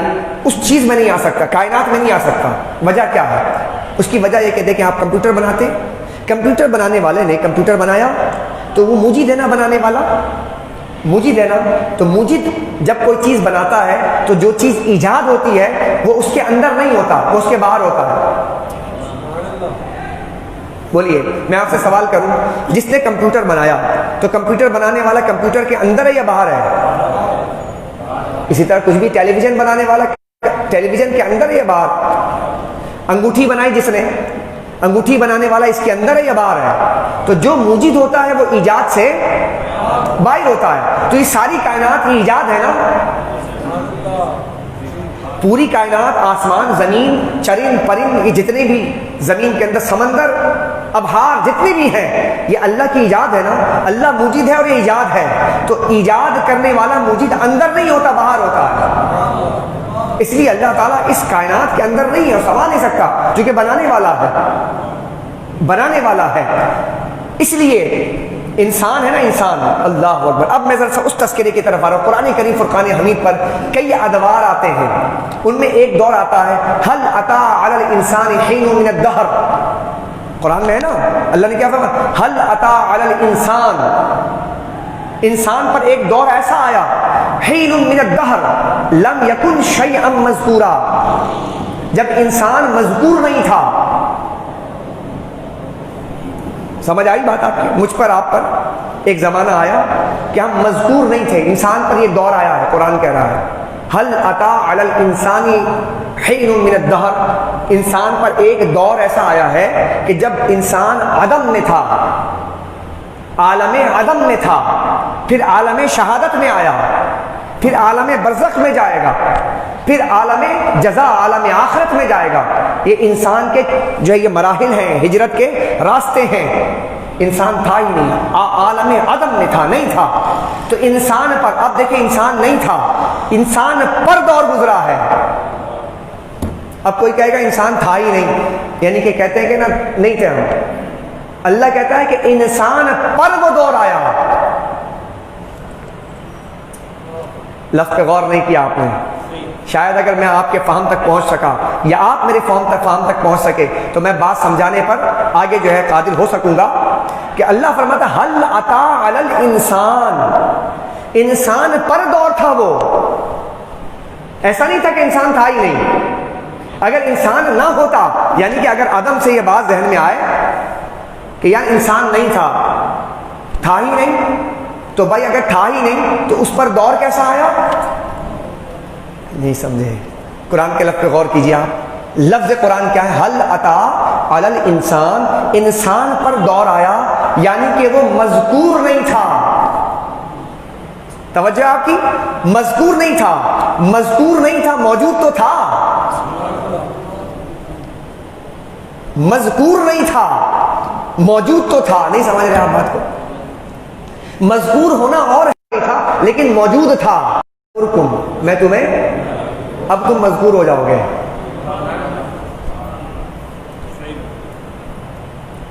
اس چیز میں نہیں آ سکتا، کائنات میں نہیں آ سکتا. وجہ کیا ہے؟ اس کی وجہ یہ کہ دیکھیں آپ کمپیوٹر بناتے، کمپیوٹر بنانے والے نے کمپیوٹر بنایا تو وہ موجد ہے نا، بنانے والا موجد ہے نا. تو موجد جب کوئی چیز بناتا ہے تو جو چیز ایجاد ہوتی ہے وہ اس کے اندر نہیں ہوتا، وہ اس کے باہر ہوتا ہے. بولیے میں آپ سے سوال کروں، جس نے کمپیوٹر بنایا تو کمپیوٹر بنانے والا کمپیوٹر کے اندر ہے یا باہر ہے؟ اسی طرح کچھ بھی ٹیلی ویژن بنانے والا ٹیلی ویژن کے اندر ہے یا باہر؟ انگوٹھی بنائی جس نے، انگوٹھی بنانے والا اس کے اندر ہے یا باہر ہے؟ تو جو موجود ہوتا ہے وہ ایجاد سے باہر ہوتا ہے. تو یہ ساری کائنات کی ایجاد ہے نا، پوری کائنات، آسمان، زمین، چرند پرند، یہ جتنے بھی زمین کے اندر سمندر، ابحار جتنے بھی ہیں، یہ اللہ کی ایجاد ہے نا. اللہ موجود ہے اور یہ ایجاد ہے. تو ایجاد کرنے والا موجود اندر نہیں ہوتا، باہر ہوتا ہے. اس لیے اللہ تعالیٰ اس کائنات کے اندر نہیں ہے اور سما نہیں سکتا، کیونکہ بنانے والا ہے، بنانے والا ہے. اس لیے انسان ہے نا، انسان. اللہ اکبر. اب میں ذرا سا اس تذکرے کی طرف آ رہا ہوں. قرآن کریم فرقان حمید پر کئی ادوار آتے ہیں، ان میں ایک دور آتا ہے هل اتى على الانسان حين من الدهر. قرآن میں ہے نا، اللہ نے کیا فرمایا هل اتى على الانسان، انسان پر ایک دور ایسا آیا حين من الدهر لم يكن شيئا مذکورا، جب انسان مذکور نہیں تھا. سمجھ آئی بات آپ کی؟ مجھ پر آپ پر ایک زمانہ آیا کہ ہم مذکور نہیں تھے. انسان پر یہ دور آیا ہے. قرآن کہہ رہا ہے هل اتى على الانسان حين من الدهر، انسان پر ایک دور ایسا آیا ہے کہ جب انسان عدم میں تھا، عالم عدم میں تھا، پھر عالم شہادت میں آیا، پھر عالم برزخ میں جائے گا، پھر عالم جزا، عالم آخرت میں جائے گا. یہ انسان کے جو ہے یہ مراحل ہیں، ہجرت کے راستے ہیں. انسان تھا ہی نہیں، عالم عدم میں تھا، نہیں تھا. تو انسان پر اب دیکھیں انسان نہیں تھا، انسان پر دور گزرا ہے. اب کوئی کہے گا انسان تھا ہی نہیں، یعنی کہ کہتے ہیں کہ نا نہیں تھے ہم. اللہ کہتا ہے کہ انسان پر وہ دور آیا. لفظ پہ غور نہیں کیا آپ نے. شاید اگر میں آپ کے فہم تک پہنچ سکا یا آپ میرے فہم تک پہنچ سکے تو میں بات سمجھانے پر آگے جو ہے قادر ہو سکوں گا. کہ اللہ فرماتا حل عطا علی الانسان، انسان پر دور تھا وہ. ایسا نہیں تھا کہ انسان تھا ہی نہیں. اگر انسان نہ ہوتا، یعنی کہ اگر آدم سے یہ بات ذہن میں آئے کہ یار انسان نہیں تھا ہی نہیں، تو بھائی اگر تھا ہی نہیں تو اس پر دور کیسا آیا؟ نہیں سمجھے. قرآن کے لفظ پہ غور کیجیے آپ. لفظ قرآن کیا ہے؟ حل عطا علی الانسان، انسان پر دور آیا، یعنی کہ وہ مذکور نہیں تھا. توجہ آپ کی، مذکور نہیں تھا. مذکور نہیں تھا، موجود تو تھا. مذکور نہیں تھا، موجود تو تھا. نہیں سمجھ رہے آپ بات کو؟ مذکور ہونا اور تھا لیکن موجود تھا. میں تمہیں، اب تم مذکور ہو جاؤ گے.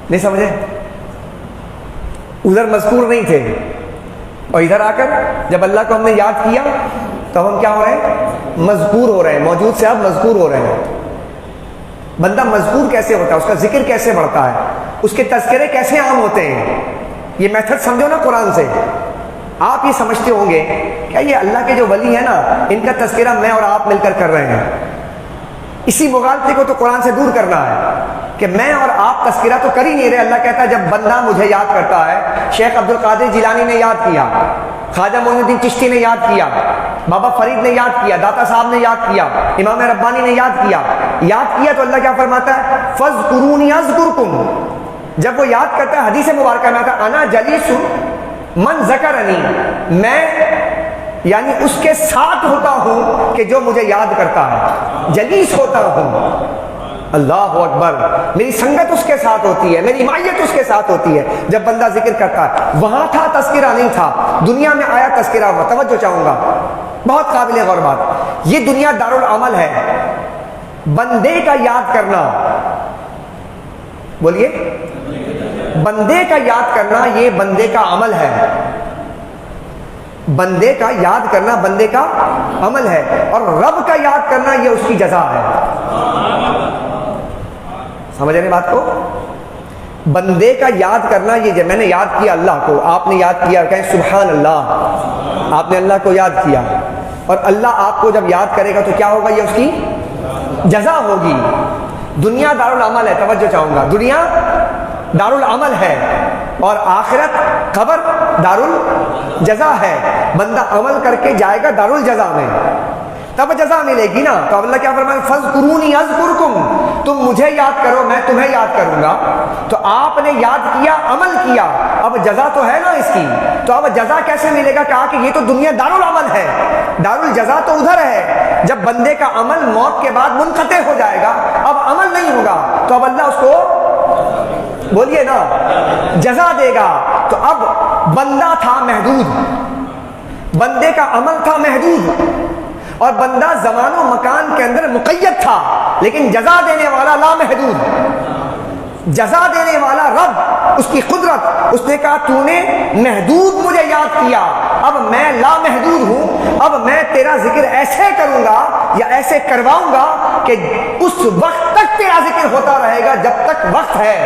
نہیں سمجھے؟ ادھر مذکور نہیں تھے اور ادھر آ کر جب اللہ کو ہم نے یاد کیا تو ہم کیا ہو رہے ہیں؟ مذکور ہو رہے ہیں. موجود سے اب مذکور ہو رہے ہیں. بندہ مذکور کیسے ہوتا ہے؟ اس کا ذکر کیسے بڑھتا ہے؟ اس کے تذکرے کیسے عام ہوتے ہیں؟ یہ میتھڈ سمجھو نا قرآن سے. آپ یہ سمجھتے ہوں گے کہ یہ اللہ کے جو ولی ہیں نا، ان کا تذکرہ میں اور آپ مل کر کر رہے ہیں. اسی مغالطے کو تو قرآن سے دور کرنا ہے کہ میں اور آپ تذکرہ تو کر ہی نہیں رہے. اللہ کہتا ہے جب بندہ مجھے یاد کرتا ہے. شیخ عبد القادر جیلانی نے یاد کیا، خواجہ معین الدین چشتی نے یاد کیا، بابا فرید نے یاد کیا، داتا صاحب نے یاد کیا، امام ربانی نے یاد کیا تو اللہ کیا فرماتا ہے؟ فاذکرونی اذکرکم. جب وہ یاد کرتا ہے، حدیث مبارکہ میں آتا ہے انا جلیس من ذکرنی، میں یعنی اس کے ساتھ ہوتا ہوں کہ جو مجھے یاد کرتا ہے. جلیس ہوتا ہوں. اللہ اکبر. میری سنگت اس کے ساتھ ہوتی ہے، میری حمایت اس کے ساتھ ہوتی ہے جب بندہ ذکر کرتا ہے. وہاں تھا تذکرہ نہیں تھا، دنیا میں آیا تذکرہ ہوا. توجہ چاہوں گا، بہت قابل غور بات. یہ دنیا دارالعمل ہے. بندے کا یاد کرنا، بولیے، بندے کا یاد کرنا یہ بندے کا عمل ہے. بندے کا یاد کرنا بندے کا عمل ہے، اور رب کا یاد کرنا یہ اس کی جزا ہے. سمجھ رہے بات کو؟ بندے کا یاد کرنا یہ جب میں نے یاد کیا اللہ کو، آپ نے یاد کیا، کہیں سبحان اللہ، آپ نے اللہ کو یاد کیا، اور اللہ آپ کو جب یاد کرے گا تو کیا ہوگا؟ یہ اس کی جزا ہوگی. دنیا دارالعمل ہے. توجہ چاہوں گا، دنیا دارالعمل ہے اور آخرت قبر دارالجزا ہے. بندہ عمل کر کے جائے گا دارالجزا میں، تب جزا ملے گی نا. تو اللہ کیا فرمائے؟ فاذکرونی اذکرکم، تم مجھے یاد کرو میں تمہیں یاد کروں گا. تو آپ نے یاد کیا، عمل کیا، اب جزا تو ہے نا اس کی. تو اب جزا کیسے ملے گا؟ کہا کہ یہ تو دنیا دارالعمل ہے، دارالجزا تو ادھر ہے. جب بندے کا عمل موت کے بعد منقطع ہو جائے گا، اب عمل نہیں ہوگا، تو اب اللہ اس کو، بولیے نا، جزا دے گا. تو اب بندہ تھا محدود، بندے کا عمل تھا محدود، اور بندہ زمان و مکان کے اندر مقید تھا، لیکن جزا دینے والا لامحدود. جزا دینے والا رب، اس کی قدرت. اس نے کہا تو نے محدود مجھے یاد کیا، اب میں لامحدود ہوں، اب میں تیرا ذکر ایسے کروں گا یا ایسے کرواؤں گا کہ اس وقت تک تیرا ذکر ہوتا رہے گا جب تک وقت ہے،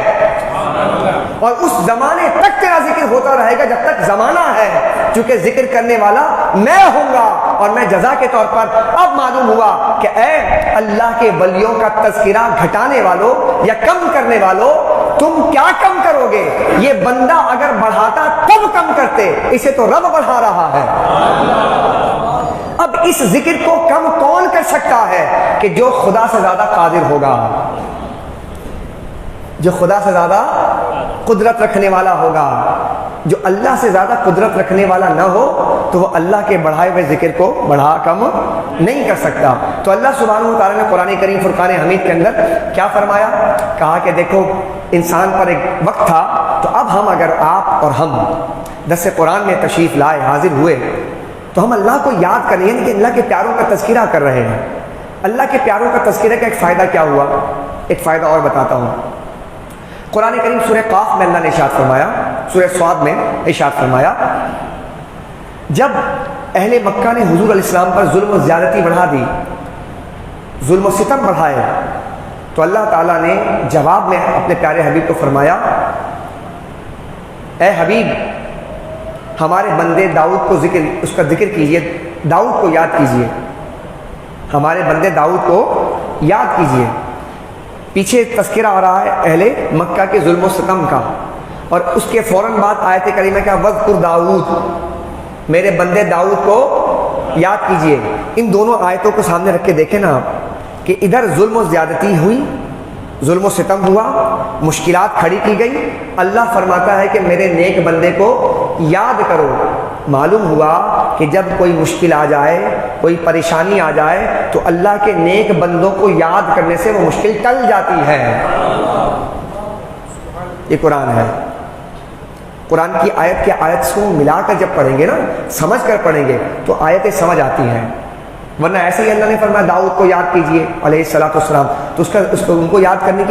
اور اس زمانے تک تیرا ذکر ہوتا رہے گا جب تک زمانہ ہے. چونکہ ذکر کرنے والا میں ہوں گا، اور میں جزا کے طور پر. اب معلوم ہوا کہ اے اللہ کے ولیوں کا تذکرہ گھٹانے والوں یا کم کرنے والوں، تم کیا کم کرو گے؟ یہ بندہ اگر بڑھاتا تب کم کرتے، اسے تو رب بڑھا رہا ہے. اب اس ذکر کو کم کون کر سکتا ہے؟ کہ جو خدا سے زیادہ قادر ہوگا، جو خدا سے زیادہ قدرت رکھنے والا ہوگا. جو اللہ سے زیادہ قدرت رکھنے والا نہ ہو تو وہ اللہ کے بڑھائے ہوئے ذکر کو بڑھا کم نہیں کر سکتا. تو اللہ سبحانہ و تعالیٰ نے قرآن کریم فرقان حمید کے اندر کیا فرمایا؟ کہا کہ دیکھو انسان پر ایک وقت تھا، تو اب ہم اگر آپ اور ہم درس قرآن میں تشریف لائے، حاضر ہوئے، تو ہم اللہ کو یاد کریں، یعنی کہ اللہ کے پیاروں کا تذکرہ کر رہے ہیں. اللہ کے پیاروں کا تذکرہ کا ایک فائدہ کیا ہوا، ایک فائدہ اور بتاتا ہوں۔ قرآن کریم سورہ قاف میں اللہ نے ارشاد فرمایا، سورہ صاد میں ارشاد فرمایا، جب اہل مکہ نے حضور علیہ السلام پر ظلم و زیادتی بڑھا دی، ظلم و ستم بڑھائے، تو اللہ تعالیٰ نے جواب میں اپنے پیارے حبیب کو فرمایا، اے حبیب ہمارے بندے داؤد کو اس کا ذکر کیجئے، داؤد کو یاد کیجئے، ہمارے بندے داؤد کو یاد کیجئے۔ پیچھے تذکرہ آ رہا ہے اہل مکہ کے ظلم و ستم کا، اور اس کے فوراً بعد آیت کریمہ کیا، وَاذْكُرْ داؤد، میرے بندے داؤد کو یاد کیجئے۔ ان دونوں آیتوں کو سامنے رکھ کے دیکھیں نا آپ کہ ادھر ظلم و زیادتی ہوئی، ظلم و ستم ہوا، مشکلات کھڑی کی گئی، اللہ فرماتا ہے کہ میرے نیک بندے کو یاد کرو۔ معلوم ہوا کہ جب کوئی مشکل آ جائے، کوئی پریشانی آ جائے تو اللہ کے نیک بندوں کو یاد کرنے سے وہ مشکل ٹل جاتی ہے۔ یہ قرآن ہے، قرآن کی آیت کے آیت کو ملا کر جب پڑھیں گے نا، سمجھ کر پڑھیں گے تو آیتیں سمجھ آتی ہیں، ورنہ ایسے ہی اللہ نے فرمایا داؤد کو یاد کیجئے علیہ السلام، تو اس کو ان کو یاد کرنے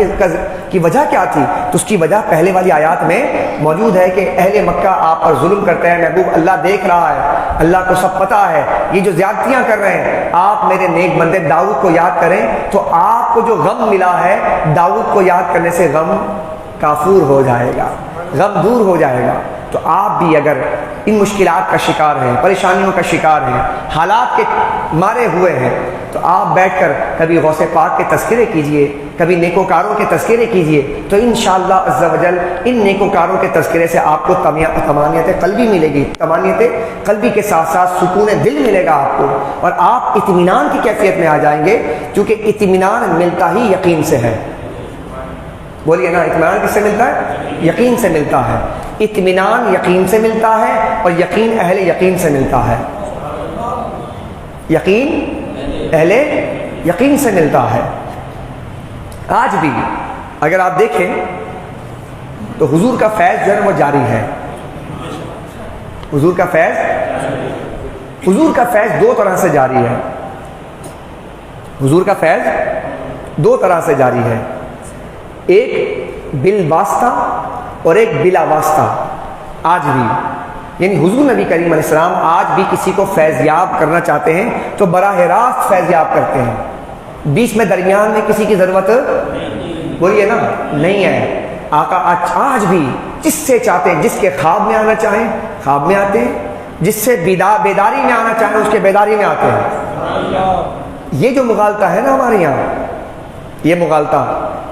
کی وجہ کیا تھی؟ تو اس کی وجہ پہلے والی آیات میں موجود ہے کہ اہل مکہ آپ پر ظلم کرتے ہیں، محبوب اللہ دیکھ رہا ہے، اللہ کو سب پتہ ہے، یہ جو زیادتیاں کر رہے ہیں، آپ میرے نیک بندے داؤد کو یاد کریں تو آپ کو جو غم ملا ہے داؤد کو یاد کرنے سے غم کافور ہو جائے گا، غم دور ہو جائے گا۔ تو آپ بھی اگر ان مشکلات کا شکار ہیں، پریشانیوں کا شکار ہیں، حالات کے مارے ہوئے ہیں، تو آپ بیٹھ کر کبھی غوث پاک کے تذکرے کیجئے، کبھی نیکوکاروں کے تذکرے کیجئے، تو انشاءاللہ عز و جل ان نیکوکاروں کے تذکرے سے آپ کو طمانینت قلبی ملے گی، طمانینت قلبی کے ساتھ ساتھ سکون دل ملے گا آپ کو، اور آپ اطمینان کی کیفیت میں آ جائیں گے، کیونکہ اطمینان ملتا ہی یقین سے ہے۔ بولیے نا، اطمینان کس سے ملتا ہے؟ یقین سے ملتا ہے۔ اطمینان یقین سے ملتا ہے، اور یقین اہل یقین سے ملتا ہے، یقین اہل یقین سے ملتا ہے۔ آج بھی اگر آپ دیکھیں تو حضور کا فیض جو ہے وہ جاری ہے، حضور کا فیض دو طرح سے جاری ہے، حضور کا فیض دو طرح سے جاری ہے، ایک بالواسطہ اور ایک بلا واسطہ۔ آج بھی یعنی حضور نبی کریم علیہ السلام آج بھی کسی کو فیضیاب کرنا چاہتے ہیں تو براہ راست فیضیاب کرتے ہیں، بیچ میں درمیان میں کسی کی ضرورت بولیے نا نہیں ہے۔ آقا آج بھی جس سے چاہتے ہیں، جس کے خواب میں آنا چاہیں خواب میں آتے ہیں، جس سے بیداری میں آنا چاہیں اس کے بیداری میں آتے ہیں۔ یہ جو مغالطہ ہے نا ہمارے یہاں، یہ مغالطہ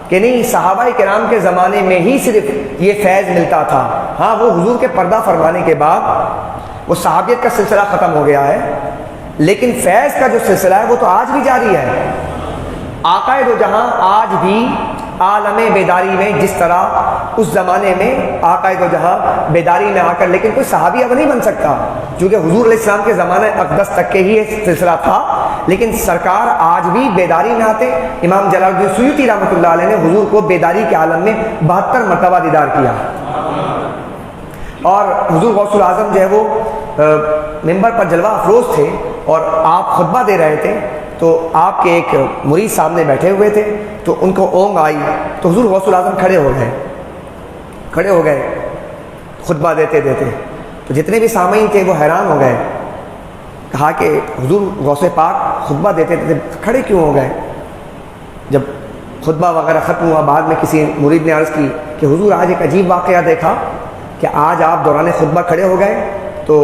کہ نہیں صحابہ کرام کے زمانے میں ہی صرف یہ فیض ملتا تھا، ہاں وہ حضور کے پردہ فرمانے کے بعد وہ صحابیت کا سلسلہ ختم ہو گیا ہے، لیکن فیض کا جو سلسلہ ہے وہ تو آج بھی جاری ہے۔ آقا دو جہاں آج بھی عالم بیداری میں، جس طرح اس زمانے میں آقا دو جہاں بیداری میں آ کر، لیکن کوئی صحابی اب نہیں بن سکتا، کیونکہ حضور علیہ السلام کے زمانہ اقدس تک کے ہی یہ سلسلہ تھا، لیکن سرکار آج بھی بیداری میں آتے۔ امام جلال الدین سیوطی رحمۃ اللہ علیہ نے حضور کو بیداری کے عالم میں 72 مرتبہ دیدار کیا، اور حضور غوث الاعظم جو ہے وہ ممبر پر جلوہ افروز تھے اور آپ خطبہ دے رہے تھے، تو آپ کے ایک مرید سامنے بیٹھے ہوئے تھے، تو ان کو اونگ آئی تو حضور غوث الاعظم کھڑے ہو گئے خطبہ دیتے دیتے، تو جتنے بھی سامعین تھے وہ حیران ہو گئے، کہا کہ حضور غوث پاک خطبہ دیتے دیتے کھڑے کیوں ہو گئے؟ جب خطبہ وغیرہ ختم ہوا، بعد میں کسی مرید نے عرض کی کہ حضور آج ایک عجیب واقعہ دیکھا کہ آج آپ دوران خطبہ کھڑے ہو گئے، تو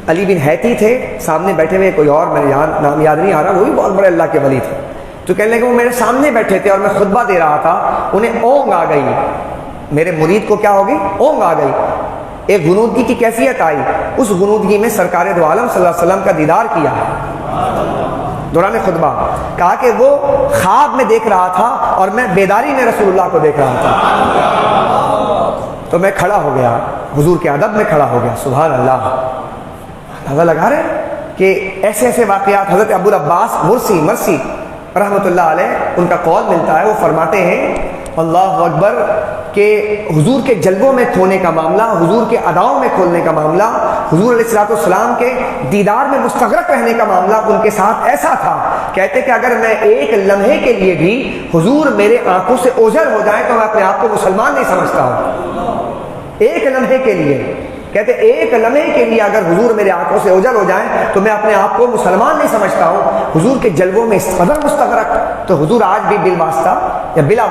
علی بن حیتی تھے سامنے بیٹھے ہوئے، کوئی اور میرے نام یاد نہیں آ رہا، وہ بھی بہت بڑے اللہ کے ولی تھے، تو کہنے لگے وہ میرے سامنے بیٹھے تھے اور میں خطبہ دے رہا تھا، انہیں اونگ آ گئی، میرے مرید کو کیا ہوگی؟ اونگ آ گئی، ایک غنودگی کی کیفیت آئی، اس غنودگی میں سرکار دو عالم صلی اللہ علیہ وسلم کا دیدار کیا دوران خطبہ، کہا کہ وہ خواب میں دیکھ رہا تھا اور میں بیداری میں رسول اللہ کو دیکھ رہا تھا، تو میں کھڑا ہو گیا، حضور کے ادب میں کھڑا ہو گیا۔ سبحان اللہ، اندازہ لگا رہے کہ ایسے ایسے واقعات۔ حضرت ابو العباس مرسی رحمۃ اللہ علیہ، ان کا قول ملتا ہے، وہ فرماتے ہیں اللہ اکبر کہ حضور کے جلووں میں کھونے کا معاملہ، حضور کے اداؤں میں کھولنے کا معاملہ، حضور علیہ الصلوۃ والسلام کے دیدار میں مستغرق رہنے کا معاملہ ان کے ساتھ ایسا تھا، کہتے کہ اگر میں ایک لمحے کے لیے بھی حضور میرے آنکھوں سے اوجھل ہو جائے تو میں اپنے آپ کو مسلمان نہیں سمجھتا ہوں۔ ایک لمحے کے لیے، کہتے ایک لمحے کے لیے اگر حضور میرے آنکھوں سے اوجھل ہو جائیں تو میں اپنے آپ کو مسلمان نہیں سمجھتا ہوں۔ حضور کے جلووں میں اس قدر مستغرق، تو حضور آج بھی بالواسطہ یا بلا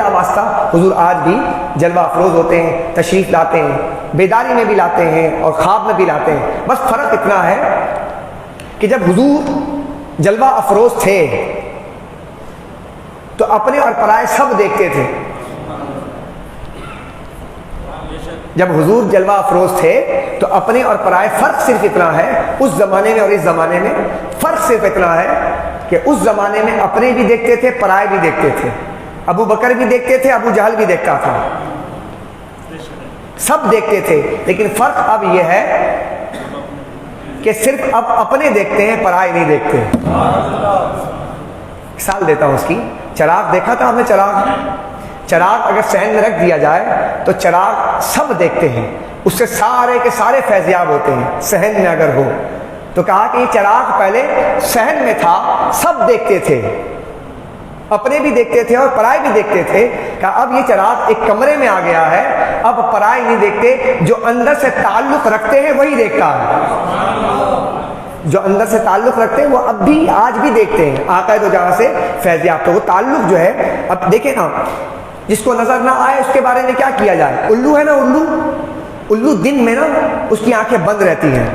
واسطہ حضور آج بھی جلوہ افروز ہوتے ہیں، تشریف لاتے ہیں، بیداری میں بھی لاتے ہیں اور خواب میں بھی لاتے ہیں۔ بس فرق اتنا ہے کہ جب حضور جلوہ افروز تھے تو اپنے اور پرائے سب دیکھتے تھے۔ جب حضور جلوہ افروز تھے تو اپنے اور پرائے، فرق صرف اتنا ہے اس زمانے میں اور اس زمانے میں، فرق صرف اتنا ہے کہ اس زمانے میں اپنے بھی دیکھتے تھے، پرائے بھی دیکھتے تھے۔ ابو بکر بھی دیکھتے تھے، ابو جہل بھی دیکھتا تھا، سب دیکھتے تھے، لیکن فرق اب یہ ہے کہ صرف اب اپنے دیکھتے ہیں، پرائے نہیں دیکھتے۔ مثال دیتا ہوں اس کی، چراغ دیکھا تھا ہم نے؟ چراغ اگر صحن میں رکھ دیا جائے تو چراغ سب دیکھتے ہیں، اس سے سارے کے سارے فیضیاب ہوتے ہیں صحن میں اگر ہو۔ تو کہا کہ یہ چراغ پہلے صحن میں تھا، سب دیکھتے تھے، اپنے بھی دیکھتے تھے اور پرائے بھی دیکھتے تھے۔ کہا اب یہ چراغ ایک کمرے میں آ گیا ہے، اب پرائے نہیں دیکھتے، جو اندر سے تعلق رکھتے ہیں وہی دیکھتا ہے۔ جو اندر سے تعلق رکھتے ہیں وہ اب بھی آج بھی دیکھتے ہیں آقا دو جہاں سے فیضیاب۔ تو وہ تعلق جو ہے، اب دیکھیں نا، جس کو نظر نہ آئے اس کے بارے میں کیا کیا جائے؟ الو ہے نا، الو دن میں نا اس کی آنکھیں بند رہتی ہیں،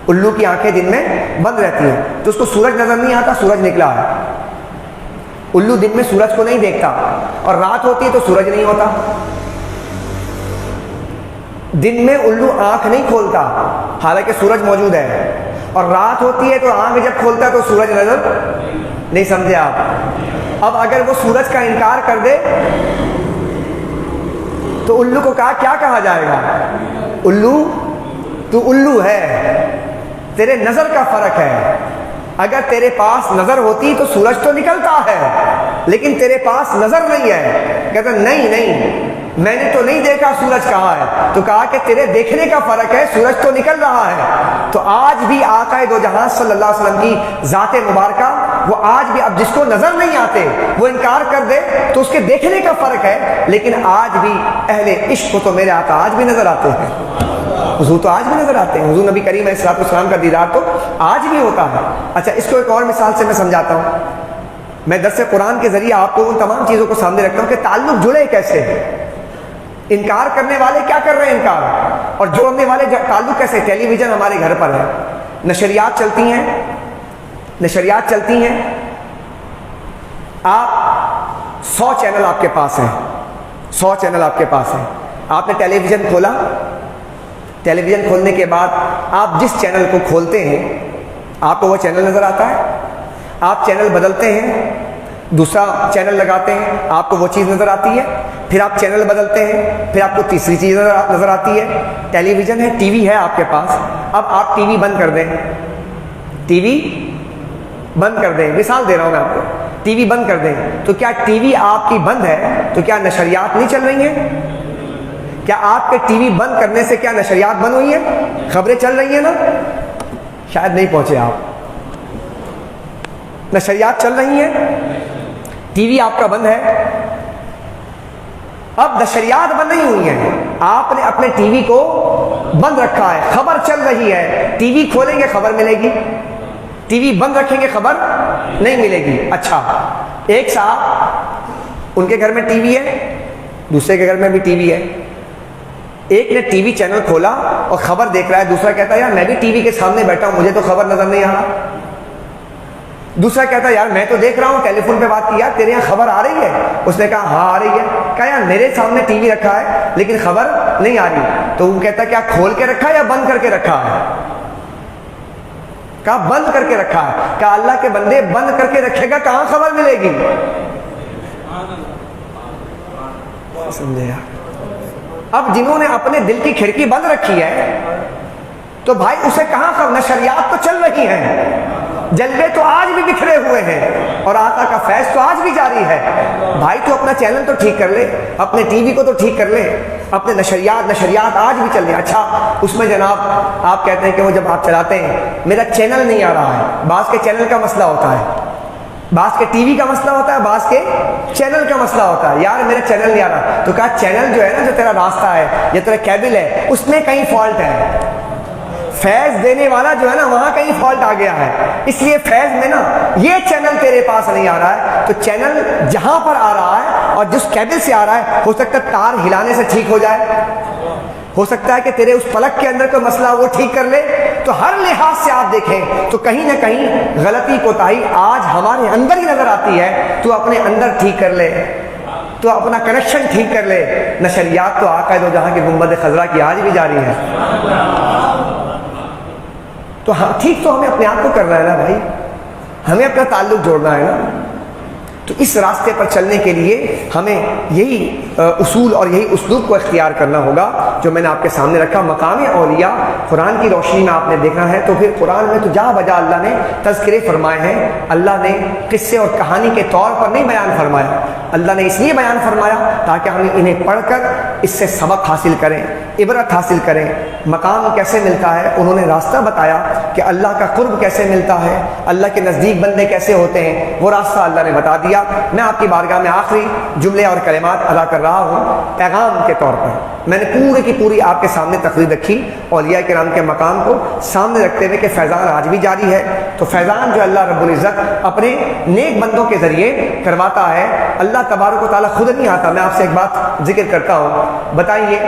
الو کی آنکھیں دن میں بند رہتی ہیں، تو اس کو سورج نظر نہیں آتا، سورج نکلا ہے۔ الو دن میں سورج کو نہیں دیکھتا، اور رات ہوتی ہے تو سورج نہیں ہوتا۔ دن میں الو آنکھ نہیں کھولتا حالانکہ سورج موجود ہے، اور رات ہوتی ہے تو آنکھ جب کھولتا ہے تو سورج نظر نہیں، سمجھے آپ؟ اب اگر وہ سورج کا انکار کر دے تو الو کو کیا کہا جائے گا؟ الو تو الو ہے، تیرے نظر کا فرق ہے۔ اگر تیرے پاس نظر ہوتی تو سورج تو نکلتا ہے، لیکن تیرے پاس نظر نہیں ہے۔ کہتا نہیں میں نے تو نہیں دیکھا سورج کہاں ہے، تو کہا کہ تیرے دیکھنے کا فرق ہے، سورج تو نکل رہا ہے۔ تو آج بھی آقا دو جہاں صلی اللہ علیہ وسلم کی ذات مبارکہ، وہ آج بھی، اب جس کو نظر نہیں آتے وہ انکار کر دے تو اس کے دیکھنے کا فرق ہے، لیکن آج بھی اہل عشق کو تو میرے آقا آج بھی نظر آتے ہیں، حضور تو آج بھی نظر آتے ہیں، حضور نبی کریم علیہ الصلوۃ والسلام کا دیدار تو آج بھی ہوتا ہے۔ اچھا، اس کو ایک اور مثال سے میں سمجھاتا ہوں۔ میں درس قرآن کے ذریعے آپ کو ان تمام چیزوں کو سامنے رکھتا ہوں کہ تعلق جڑے کیسے ہیں، انکار کرنے والے کیا کر رہے ہیں انکار، اور جوڑنے والے تعلق کیسے۔ ٹیلی ویژن ہمارے گھر پر ہے، نشریات چلتی ہیں، آپ 100 چینل آپ کے پاس ہیں، 100 چینل آپ کے پاس ہیں۔ آپ نے ٹیلی ویژن کھولا، ٹیلی ویژن کھولنے کے بعد آپ جس چینل کو کھولتے ہیں آپ کو وہ چینل نظر آتا ہے، آپ چینل بدلتے ہیں، دوسرا چینل لگاتے ہیں، آپ کو وہ چیز نظر آتی ہے، پھر آپ چینل بدلتے ہیں، پھر آپ کو تیسری چیز نظر آتی ہے۔ ٹیلی ویژن ہے، ٹی وی ہے آپ کے پاس، اب آپ ٹی وی بند کر دیں، ٹی وی بند کر دیں، مثال دے رہا ہوں میں آپ کو، ٹی وی بند کر دیں تو کیا ٹی وی آپ کی بند ہے تو کیا نشریات نہیں چل رہی ہیں؟ کیا آپ کے ٹی وی بند کرنے سے کیا نشریات بند ہوئی ہیں؟ خبریں چل رہی ہیں نا؟ شاید نہیں پہنچے آپ، نشریات چل رہی ہیں، ٹی وی آپ کا بند ہے۔ اب نشریات بند نہیں ہوئی ہیں، آپ نے اپنے ٹی وی کو بند رکھا ہے، خبر چل رہی ہے، ٹی وی کھولیں گے خبر ملے گی، ٹی وی بند رکھیں گے خبر نہیں ملے گی۔ اچھا، ایک صاحب، ان کے گھر میں ٹی وی ہے، دوسرے کے گھر میں بھی ٹی وی ہے، ایک نے ٹی وی چینل کھولا اور خبر دیکھ رہا ہے، دوسرا کہتا ہے یار میں بھی ٹی وی کے سامنے بیٹھا ہوں، مجھے تو خبر نظر نہیں آ رہا۔ دوسرا کہتا ہے یار میں تو دیکھ رہا ہوں، ٹیلی فون پہ بات کی، یار تیرے یہاں خبر آ رہی ہے؟ اس نے کہا ہاں آ رہی ہے۔ کہا یار میرے سامنے ٹی وی رکھا ہے لیکن خبر نہیں آ رہی۔ تو وہ کہتا ہے کیا کھول کے رکھا ہے یا بند کر کے رکھا ہے؟ کہا بند کر کے رکھا ہے۔ کہا اللہ کے بندے بند کر کے رکھے گا کہاں خبر ملے گی؟ سمجھے؟ اب جنہوں نے اپنے دل کی کھڑکی بند رکھی ہے تو بھائی اسے کہاں خبر، نشریات تو چل رہی ہیں، جلوے تو آج بھی بکھرے ہوئے ہیں اور آقا کا فیض تو آج بھی جاری ہے۔ بھائی تو اپنا چینل تو ٹھیک کر لے، اپنے ٹی وی کو تو ٹھیک کر لے، اپنے نشریات آج بھی چل رہے ہیں۔ اچھا اس میں جناب آپ کہتے ہیں کہ وہ جب آپ چلاتے ہیں میرا چینل نہیں آ رہا ہے، بعض کے چینل کا مسئلہ ہوتا ہے، بعض کے ٹی وی کا مسئلہ ہوتا ہے، بعض کے چینل کا مسئلہ ہوتا ہے، یار میرا چینل نہیں آ رہا، تو کہا چینل جو ہے نا، جو تیرا راستہ ہے یا تیرا کیبل ہے اس میں کہیں فالٹ ہے، فیض دینے والا جو ہے نا وہاں کہیں فالٹ آ گیا ہے، اس لیے فیض میں نا یہ چینل تیرے پاس نہیں آ رہا ہے۔ تو چینل جہاں پر آ رہا ہے اور جس کیبل سے آ رہا ہے ہو سکتا ہے تار ہلانے سے ٹھیک ہو جائے، ہو سکتا ہے کہ تیرے اس پلک کے اندر کوئی مسئلہ وہ ٹھیک کر لے۔ تو ہر لحاظ سے آپ دیکھیں تو کہیں نہ کہیں غلطی کوتاہی آج ہمارے اندر ہی نظر آتی ہے۔ تو اپنے اندر ٹھیک کر لے، تو اپنا کنیکشن ٹھیک کر لے۔ نشریات تو آقا دو جہاں کی گنبد خضرا کی آج بھی جاری ہے۔ تو ٹھیک تو ہمیں اپنے آپ کو کرنا ہے نا بھائی، ہمیں اپنا تعلق جوڑنا ہے نا۔ تو اس راستے پر چلنے کے لیے ہمیں یہی اصول اور یہی اسلوب کو اختیار کرنا ہوگا جو میں نے آپ کے سامنے رکھا۔ مقام اولیاء قرآن کی روشنی میں آپ نے دیکھا ہے تو پھر قرآن میں تو جہاں بجا اللہ نے تذکرے فرمائے ہیں، اللہ نے قصے اور کہانی کے طور پر نہیں بیان فرمایا، اللہ نے اس لیے بیان فرمایا تاکہ ہم انہیں پڑھ کر اس سے سبق حاصل کریں، عبرت حاصل کریں۔ مقام کیسے ملتا ہے انہوں نے راستہ بتایا کہ اللہ کا قرب کیسے ملتا ہے، اللہ کے نزدیک بندے کیسے ہوتے ہیں، وہ راستہ اللہ نے بتا دیا۔ میں آپ کی بارگاہ میں آخری جملے اور کلمات ادا کر رہا ہوں پیغام کے طور پر۔ میں نے پوری کی پوری آپ کے سامنے تقریر رکھی اولیاء کرام کے مقام کو سامنے رکھتے ہوئے کہ فیضان آج بھی جاری ہے۔ تو فیضان جو اللہ رب العزت اپنے نیک بندوں کے ذریعے کرواتا ہے، اللہ تبارک و تعالیٰ خود نہیں آتا۔ میں آپ سے ایک بات ذکر کرتا ہوں، بتائیے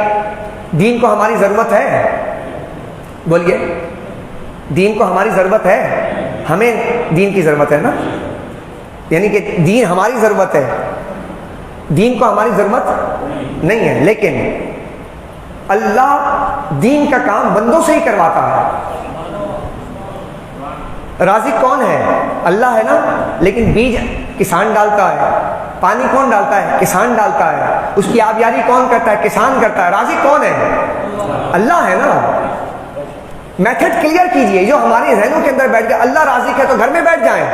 دین کو ہماری ضرورت ہے؟ بولیے، دین کو ہماری ضرورت ہے؟ ہمیں دین کی ضرورت ہے نا، یعنی کہ دین ہماری ضرورت ہے، دین کو ہماری ضرورت نہیں ہے، لیکن اللہ دین کا کام بندوں سے ہی کرواتا ہے۔ رازق کون ہے؟ اللہ ہے نا، لیکن بیج کسان ڈالتا ہے، پانی کون ڈالتا ہے؟ کسان ڈالتا ہے، اس کی آبیاری کون کرتا ہے؟ کسان کرتا ہے۔ رازق کون ہے؟ اللہ ہے نا۔ میتھڈ کلیئر کیجئے، جو ہمارے ذہنوں کے اندر بیٹھ گیا اللہ رازق ہے تو گھر میں بیٹھ جائیں،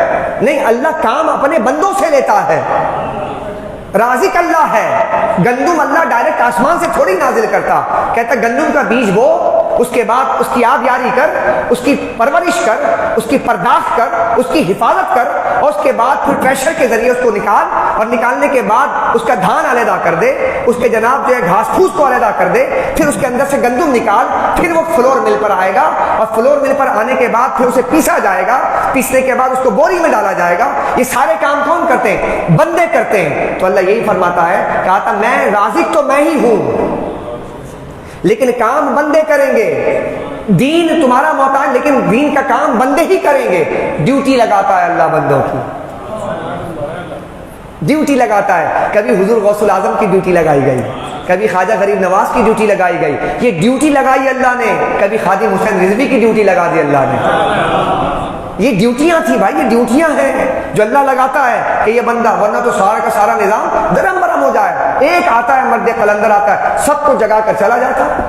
نہیں، اللہ کام اپنے بندوں سے لیتا ہے۔ رازق اللہ ہے، گندم اللہ ڈائریکٹ آسمان سے تھوڑی نازل کرتا، کہتا گندم کا بیج بو، اس کے بعد اس کی آبیاری کر، اس کی پرورش کر، اس کی پرداخت کر، اس کی حفاظت کر، اور اس کے بعد پھر پریشر کے ذریعے اس کو نکال، اور نکالنے کے بعد اس کا دھان علیحدہ کر دے، اس کے جناب جو ہے گھاس پھوس کو علیحدہ کر دے، پھر اس کے اندر سے گندم نکال، پھر وہ فلور مل پر آئے گا، اور فلور مل پر آنے کے بعد پھر اسے پیسا جائے گا، پیسنے کے بعد اس کو بوری میں ڈالا جائے گا۔ یہ سارے کام کون کرتے ہیں؟ بندے کرتے ہیں۔ تو اللہ یہی فرماتا ہے، کہا تھا میں رازق تو میں ہی ہوں لیکن کام بندے کریں گے۔ دین تمہارا محتاج، لیکن دین کا کام بندے ہی کریں گے۔ ڈیوٹی لگاتا ہے اللہ بندوں کی، ڈیوٹی لگاتا ہے۔ کبھی حضور غوث الاعظم کی ڈیوٹی لگائی گئی، کبھی خواجہ غریب نواز کی ڈیوٹی لگائی گئی، یہ ڈیوٹی لگائی اللہ نے۔ کبھی خادم حسین رضوی کی ڈیوٹی لگا دی اللہ نے۔ یہ ڈیوٹیاں تھیں بھائی، یہ ڈیوٹیاں ہیں جو اللہ لگاتا ہے کہ یہ بندہ، ورنہ تو سارا کا سارا نظام درم برم ہو جائے۔ ایک آتا ہے مرد قلندر آتا ہے، سب کو جگا کر چلا جاتا ہے۔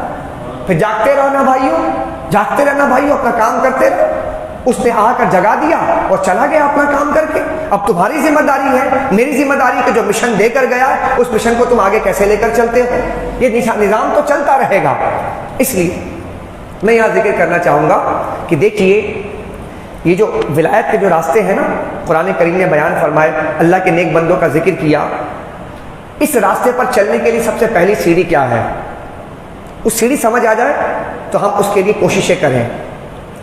پھر جاگتے رہنا بھائیوں، جاگتے رہنا بھائیوں، اپنا کام کرتے رہو۔ اس نے آ کر جگا دیا اور چلا گیا اپنا کام کر کے۔ اب تمہاری ذمہ داری ہے، میری ذمہ داری کہ جو مشن دے کر گیا ہے اس مشن کو تم آگے کیسے لے کر چلتے ہو۔ یہ نظام تو چلتا رہے گا۔ اس لیے میں یہاں ذکر کرنا چاہوں گا کہ دیکھیے یہ جو ولایت کے جو راستے ہیں نا، قرآن کریم نے بیان فرمائے، اللہ کے نیک بندوں کا ذکر کیا۔ اس راستے پر چلنے کے لیے سب سے پہلی سیڑھی کیا ہے؟ اس سیڑھی سمجھ آ جائے تو ہم اس کے لیے کوششیں کریں۔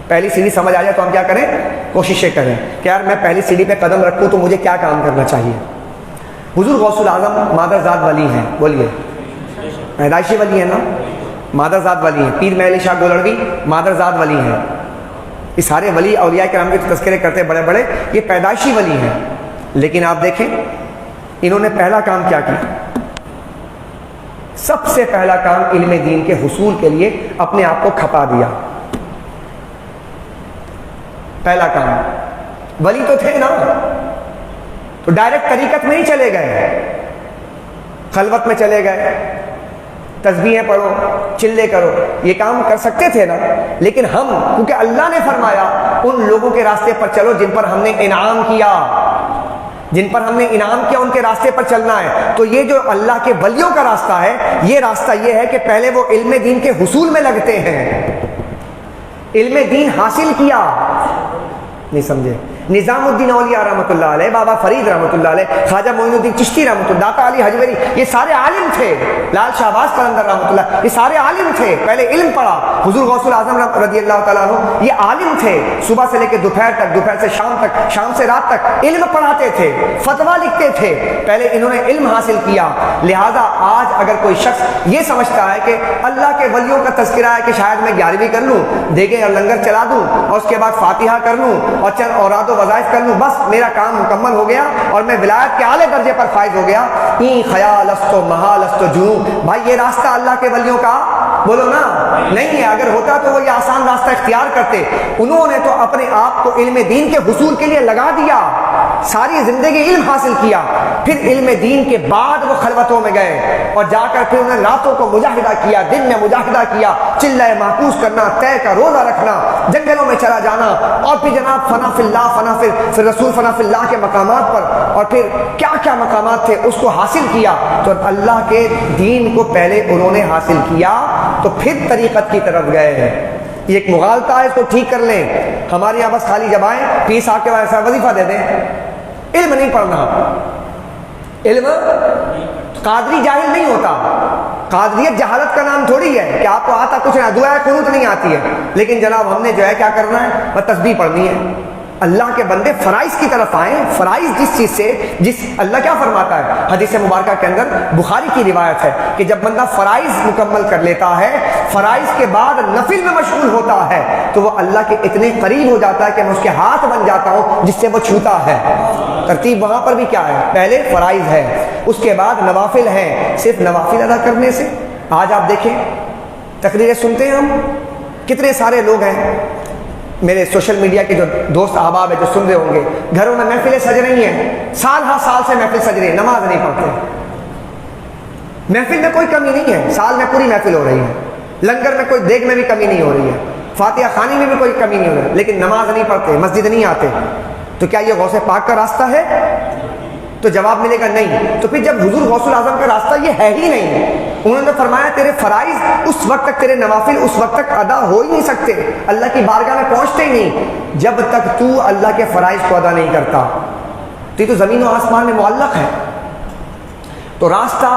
پہلی سیڑھی سمجھ آ جائے تو ہم کیا کریں؟ کوششیں کریں کہ یار میں پہلی سیڑھی پہ قدم رکھوں تو مجھے کیا کام کرنا چاہیے۔ حضور غوث الاعظم مادرزاد ولی ہیں، بولیے، پیدائشی ولی ہیں نا، مادرزاد ولی ہیں۔ پیر محل شاہ گولڑوی مادرزاد ولی ہیں۔ یہ سارے ولی اولیاء کرام کے تذکرے کرتے بڑے بڑے، یہ پیدائشی ولی ہیں۔ لیکن آپ دیکھیں انہوں نے پہلا کام کیا کیا؟ سب سے پہلا کام علم دین کے حصول کے لیے اپنے آپ کو کھپا دیا۔ پہلا کام، ولی تو تھے نا تو ڈائریکٹ طریقت میں ہی چلے گئے، خلوت میں چلے گئے، تسبیحیں پڑھو، چلے کرو، یہ کام کر سکتے تھے نا۔ لیکن ہم، کیونکہ اللہ نے فرمایا ان لوگوں کے راستے پر چلو جن پر ہم نے انعام کیا، جن پر ہم نے انعام کیا ان کے راستے پر چلنا ہے۔ تو یہ جو اللہ کے ولیوں کا راستہ ہے، یہ راستہ یہ ہے کہ پہلے وہ علم دین کے حصول میں لگتے ہیں، علم دین حاصل کیا، نہیں سمجھے؟ نظام الدین اولیاء رحمۃ اللہ علیہ، بابا فرید رحمۃ اللہ علیہ، خواجہ معین الدین چشتی رحمۃ اللہ، داتا علی حجویری، یہ سارے عالم تھے، لال شہباز قلندر رحمۃ اللہ، یہ سارے عالم تھے، پہلے علم پڑھا۔ حضور غوث الاعظم رضی اللہ تعالیٰ عنہ یہ عالم تھے، صبح سے لے کے دوپہر تک، دوپہر سے شام تک، شام سے رات تک علم پڑھاتے تھے، فتویٰ لکھتے تھے، پہلے انہوں نے علم حاصل کیا۔ لہٰذا آج اگر کوئی شخص یہ سمجھتا ہے کہ اللہ کے ولیوں کا تذکرہ ہے کہ شاید میں 11ویں کر لوں، دیگیں اور لنگر چلا دوں اور اس کے بعد فاتحہ کر لوں اور چند اوراد و وظائف کر لوں، بس میرا کام مکمل ہو گیا اور میں ولایت کے اعلی درجے پر فائز ہو گیا، این خیال است و محال است و جنون، بھائی یہ راستہ اللہ کے ولیوں کا بولو نا نہیں ہے۔ اگر ہوتا تو وہ یہ آسان راستہ اختیار کرتے، انہوں نے تو اپنے آپ کو علم دین کے حصول کے لیے لگا دیا، ساری زندگی علم حاصل کیا، پھر علم دین کے بعد وہ خلوتوں میں گئے اور جا کر پھر انہوں نے راتوں کو مجاہدہ کیا، دن میں مجاہدہ کیا، چلہ محفوظ کرنا، طے کا روزہ رکھنا، جنگلوں میں چلا جانا، اور پھر جناب فنا فی اللہ، فنا پھر رسول فنا فی اللہ کے مقامات پر، اور پھر کیا کیا مقامات تھے اس کو حاصل کیا۔ تو اللہ کے دین کو پہلے انہوں نے حاصل کیا تو پھر طریقت کی طرف گئے ہیں۔ یہ ایک مغالطہ ہے، اس کو ٹھیک کر لیں۔ ہمارے یہاں بس خالی جب آئیں پیر صاحب کے ویسا وظیفہ دے دیں، علم نہیں پڑھنا، علم قادری جاہل نہیں ہوتا، قادریت جہالت کا نام تھوڑی ہے کہ آپ کو آتا کچھ نہ، دعا قنوت نہیں آتی ہے، لیکن جناب ہم نے جو ہے کیا کرنا ہے، بس تسبیح پڑھنی ہے۔ اللہ کے بندے فرائض کی طرف آئیں، فرائض جس چیز سے، جس اللہ کیا فرماتا ہے حدیث مبارکہ کے اندر، بخاری کی روایت ہے کہ جب بندہ فرائض مکمل کر لیتا ہے، فرائض کے بعد نفل میں مشغول ہوتا ہے تو وہ اللہ کے اتنے قریب ہو جاتا ہے کہ میں اس کے ہاتھ بن جاتا ہوں جس سے وہ چھوتا ہے۔ ترتیب وہاں پر بھی کیا ہے، پہلے فرائض ہے، اس کے بعد نوافل ہیں، صرف نوافل ادا کرنے سے۔ آج آپ دیکھیں تقریریں سنتے ہیں ہم، کتنے سارے لوگ ہیں میرے سوشل میڈیا کے جو دوست احباب ہیں جو سن رہے ہوں گے، گھروں میں محفلیں سج رہی ہیں، سال ہر سال سے محفل سج رہی ہے، نماز نہیں پڑھتے، محفل میں کوئی کمی نہیں ہے، سال میں پوری محفل ہو رہی ہے، لنگر میں کوئی دیگ میں بھی کمی نہیں ہو رہی ہے، فاتحہ خوانی میں بھی کوئی کمی نہیں ہو رہی، لیکن نماز نہیں پڑھتے، مسجد نہیں آتے، تو کیا یہ غوث پاک کا راستہ ہے؟ تو جواب ملے گا نہیں۔ تو پھر جب حضور غوث الاعظم کا راستہ یہ ہے ہی نہیں، انہوں نے فرمایا تیرے فرائض اس وقت تک، تیرے نوافل اس وقت تک ادا ہو ہی نہیں سکتے، اللہ کی بارگاہ میں پہنچتے ہی نہیں جب تک تو اللہ کے فرائض کو ادا نہیں کرتا، تو یہ تو زمین و آسمان میں معلق ہے۔ تو راستہ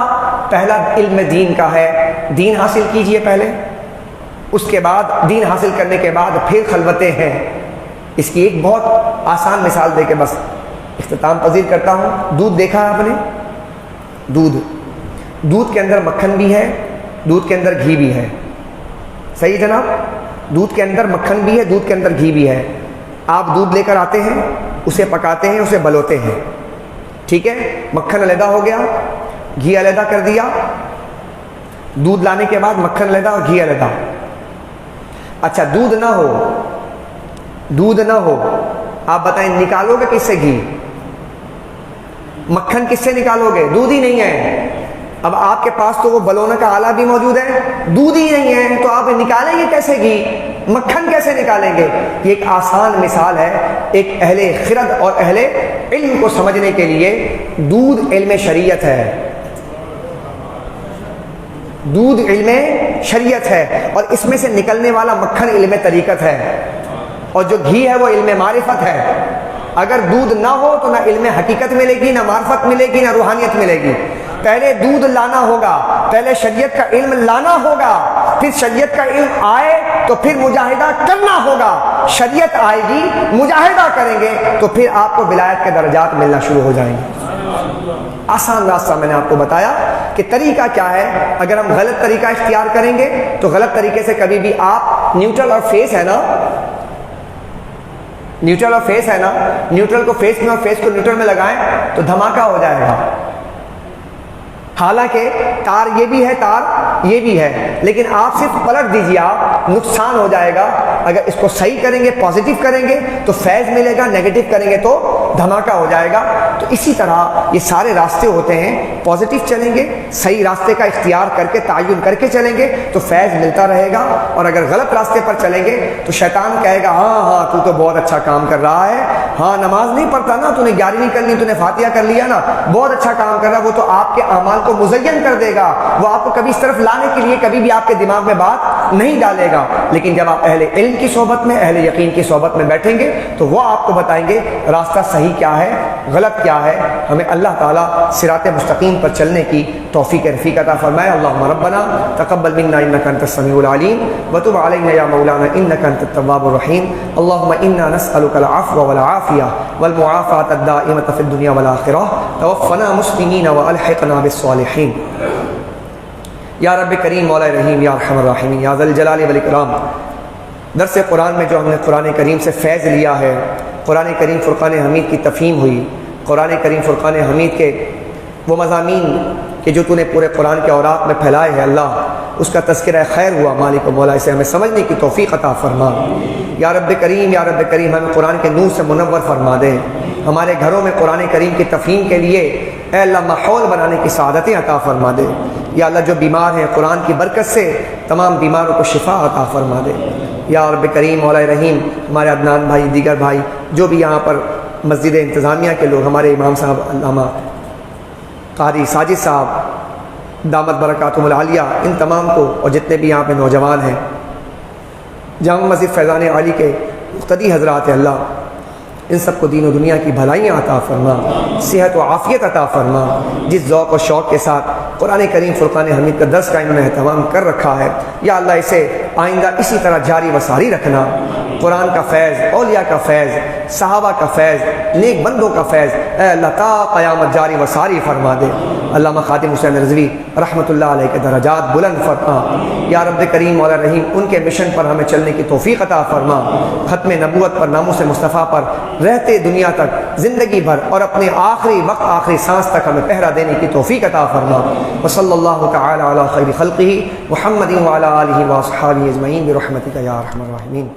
پہلا علم دین کا ہے، دین حاصل کیجئے پہلے، اس کے بعد دین حاصل کرنے کے بعد پھر خلوتیں ہیں۔ اس کی ایک بہت آسان مثال دے کے بس اختتام پذیر کرتا ہوں۔ دودھ دیکھا ہے آپ نے؟ دودھ کے اندر مکھن بھی ہے، دودھ کے اندر گھی بھی ہے، صحیح جناب؟ دودھ کے اندر مکھن بھی ہے، دودھ کے اندر گھی بھی ہے۔ آپ دودھ لے کر آتے ہیں، اسے پکاتے ہیں، اسے بلوتے ہیں، ٹھیک ہے؟ مکھن علیحدہ ہو گیا، گھی علیحدہ کر دیا، دودھ لانے کے بعد مکھن علیحدہ اور گھی علیحدہ۔ اچھا دودھ نہ ہو، آپ بتائیں نکالو گے کس سے گھی؟ مکھن کس سے نکالو گے؟ دودھ ہی نہیں ہے۔ اب آپ کے پاس تو وہ بلونے کا آلہ بھی موجود ہے، دودھ ہی نہیں ہے، تو آپ نکالیں گے کیسے گھی؟ مکھن کیسے نکالیں گے؟ یہ ایک آسان مثال ہے ایک اہل خرد اور اہل علم کو سمجھنے کے لیے۔ دودھ علم شریعت ہے، دودھ علم شریعت ہے، اور اس میں سے نکلنے والا مکھن علم طریقت ہے، اور جو گھی ہے وہ علم معرفت ہے۔ اگر دودھ نہ ہو تو نہ علم حقیقت ملے گی، نہ معرفت ملے گی، نہ روحانیت ملے گی۔ پہلے دودھ لانا ہوگا، پہلے شریعت کا علم لانا ہوگا، پھر شریعت کا علم آئے تو پھر مجاہدہ کرنا ہوگا، شریعت آئے گی، مجاہدہ کریں گے تو پھر آپ کو ولایت کے درجات ملنا شروع ہو جائیں گے۔ آسان راستہ میں نے آپ کو بتایا کہ طریقہ کیا ہے۔ اگر ہم غلط طریقہ اختیار کریں گے تو غلط طریقے سے کبھی بھی آپ نیوٹرل اور فیس ہے نا، نیوٹرل اور فیس ہے نا، نیوٹرل کو فیس میں اور فیس کو نیوٹرل میں لگائیں تو دھماکہ ہو جائے گا۔ حالانکہ تار یہ بھی ہے، تار یہ بھی ہے، لیکن آپ صرف پلٹ دیجیے، آپ نقصان ہو جائے گا۔ اگر اس کو صحیح کریں گے، پازیٹیو کریں گے تو فیض ملے گا، نیگیٹو کریں گے تو دھماکہ ہو جائے گا۔ تو اسی طرح یہ سارے راستے ہوتے ہیں، پازیٹیو چلیں گے، صحیح راستے کا اختیار کر کے تعین کر کے چلیں گے تو فیض ملتا رہے گا، اور اگر غلط راستے پر چلیں گے تو شیطان کہے گا ہاں تو تو بہت اچھا کام کر رہا ہے، ہاں نماز نہیں پڑھتا نا، تو نے 11ویں کر لی، تو نے فاتحہ کر لیا نا، بہت اچھا کام کر رہا ہے۔ وہ تو آپ کے اعمال کو مزین کر دے گا، وہ آپ کو کبھی اس طرف لانے کے لیے کبھی بھی آپ کے دماغ میں بات نہیں ڈالے گا۔ لیکن جب آپ اہل علم کی صحبت میں، اہل یقین کی صحبت میں بیٹھیں گے تو وہ آپ کو بتائیں گے راستہ صحیح کیا ہے، غلط کیا ہے۔ ہمیں اللہ تعالیٰ صراط مستقیم پر چلنے کی توفیق رفیق عطا فرمائے۔ اللہم ربنا تقبل منا انک انت السمیع العلیم وتب علینا یا مولانا انک انت التواب الرحیم۔ اللہم انا نسألک العفو والعافیہ والمعافاة الدائمة فی الدنیا والآخرہ، توفنا مسلمین والحقنا بالصالحین۔ یا رب کریم مولا رحیم یا ارحم الراحمین یا ذا الجلال والاکرام، درس قرآن میں جو ہم نے قرآن کریم سے فیض لیا ہے، قرآن کریم فرقان حمید کی تفہیم ہوئی، قرآن کریم فرقان حمید کے وہ مضامین کہ جو تو نے پورے قرآن کے اوراق میں پھیلائے ہیں، اللہ اس کا تذکرہ خیر ہوا، مالک و مولا اسے ہمیں سمجھنے کی توفیق عطا فرما۔ یا رب کریم یا رب کریم ہمیں قرآن کے نور سے منور فرما دے، ہمارے گھروں میں قرآن کریم کی تفہیم کے لیے اے اللہ ماحول بنانے کی سعادتیں عطا فرما دے۔ یا اللہ جو بیمار ہیں قرآن کی برکت سے تمام بیماروں کو شفا عطا فرما دے۔ یا رب کریم مولا رحیم ہمارے عدنان بھائی، دیگر بھائی جو بھی یہاں پر مسجد انتظامیہ کے لوگ، ہمارے امام صاحب علامہ قاری ساجد صاحب دامت برکاتہم العالیہ، ان تمام کو، اور جتنے بھی یہاں پہ نوجوان ہیں، جامع مسجد فیضان عالی کے مقتدی حضرات، اللہ ان سب کو دین و دنیا کی بھلائیاں عطا فرما، صحت و عافیت عطا فرما۔ جس ذوق و شوق کے ساتھ قرآن کریم فرقان حمید کا درس کا انہوں نے اہتمام کر رکھا ہے، یا اللہ اسے آئندہ اسی طرح جاری و ساری رکھنا۔ قرآن کا فیض، اولیاء کا فیض، صحابہ کا فیض، نیک بندوں کا فیض اے اللہ تا قیامت جاری و ساری فرما دے۔ علامہ خادم حسین رضوی رحمۃ اللہ علیہ کے درجات بلند فرما۔ یا رب کریم مولا رحیم ان کے مشن پر ہمیں چلنے کی توفیق عطا فرما، ختم نبوت پر، ناموس مصطفیٰ پر رہتے دنیا تک زندگی بھر اور اپنے آخری وقت، آخری سانس تک ہمیں پہرا دینے کی توفیق عطا فرما۔ وصلی اللہ تعالی علی خیر خلقہ محمد وعلی آلہ واصحابہ اجمعین برحمتک یا ارحم الراحمین۔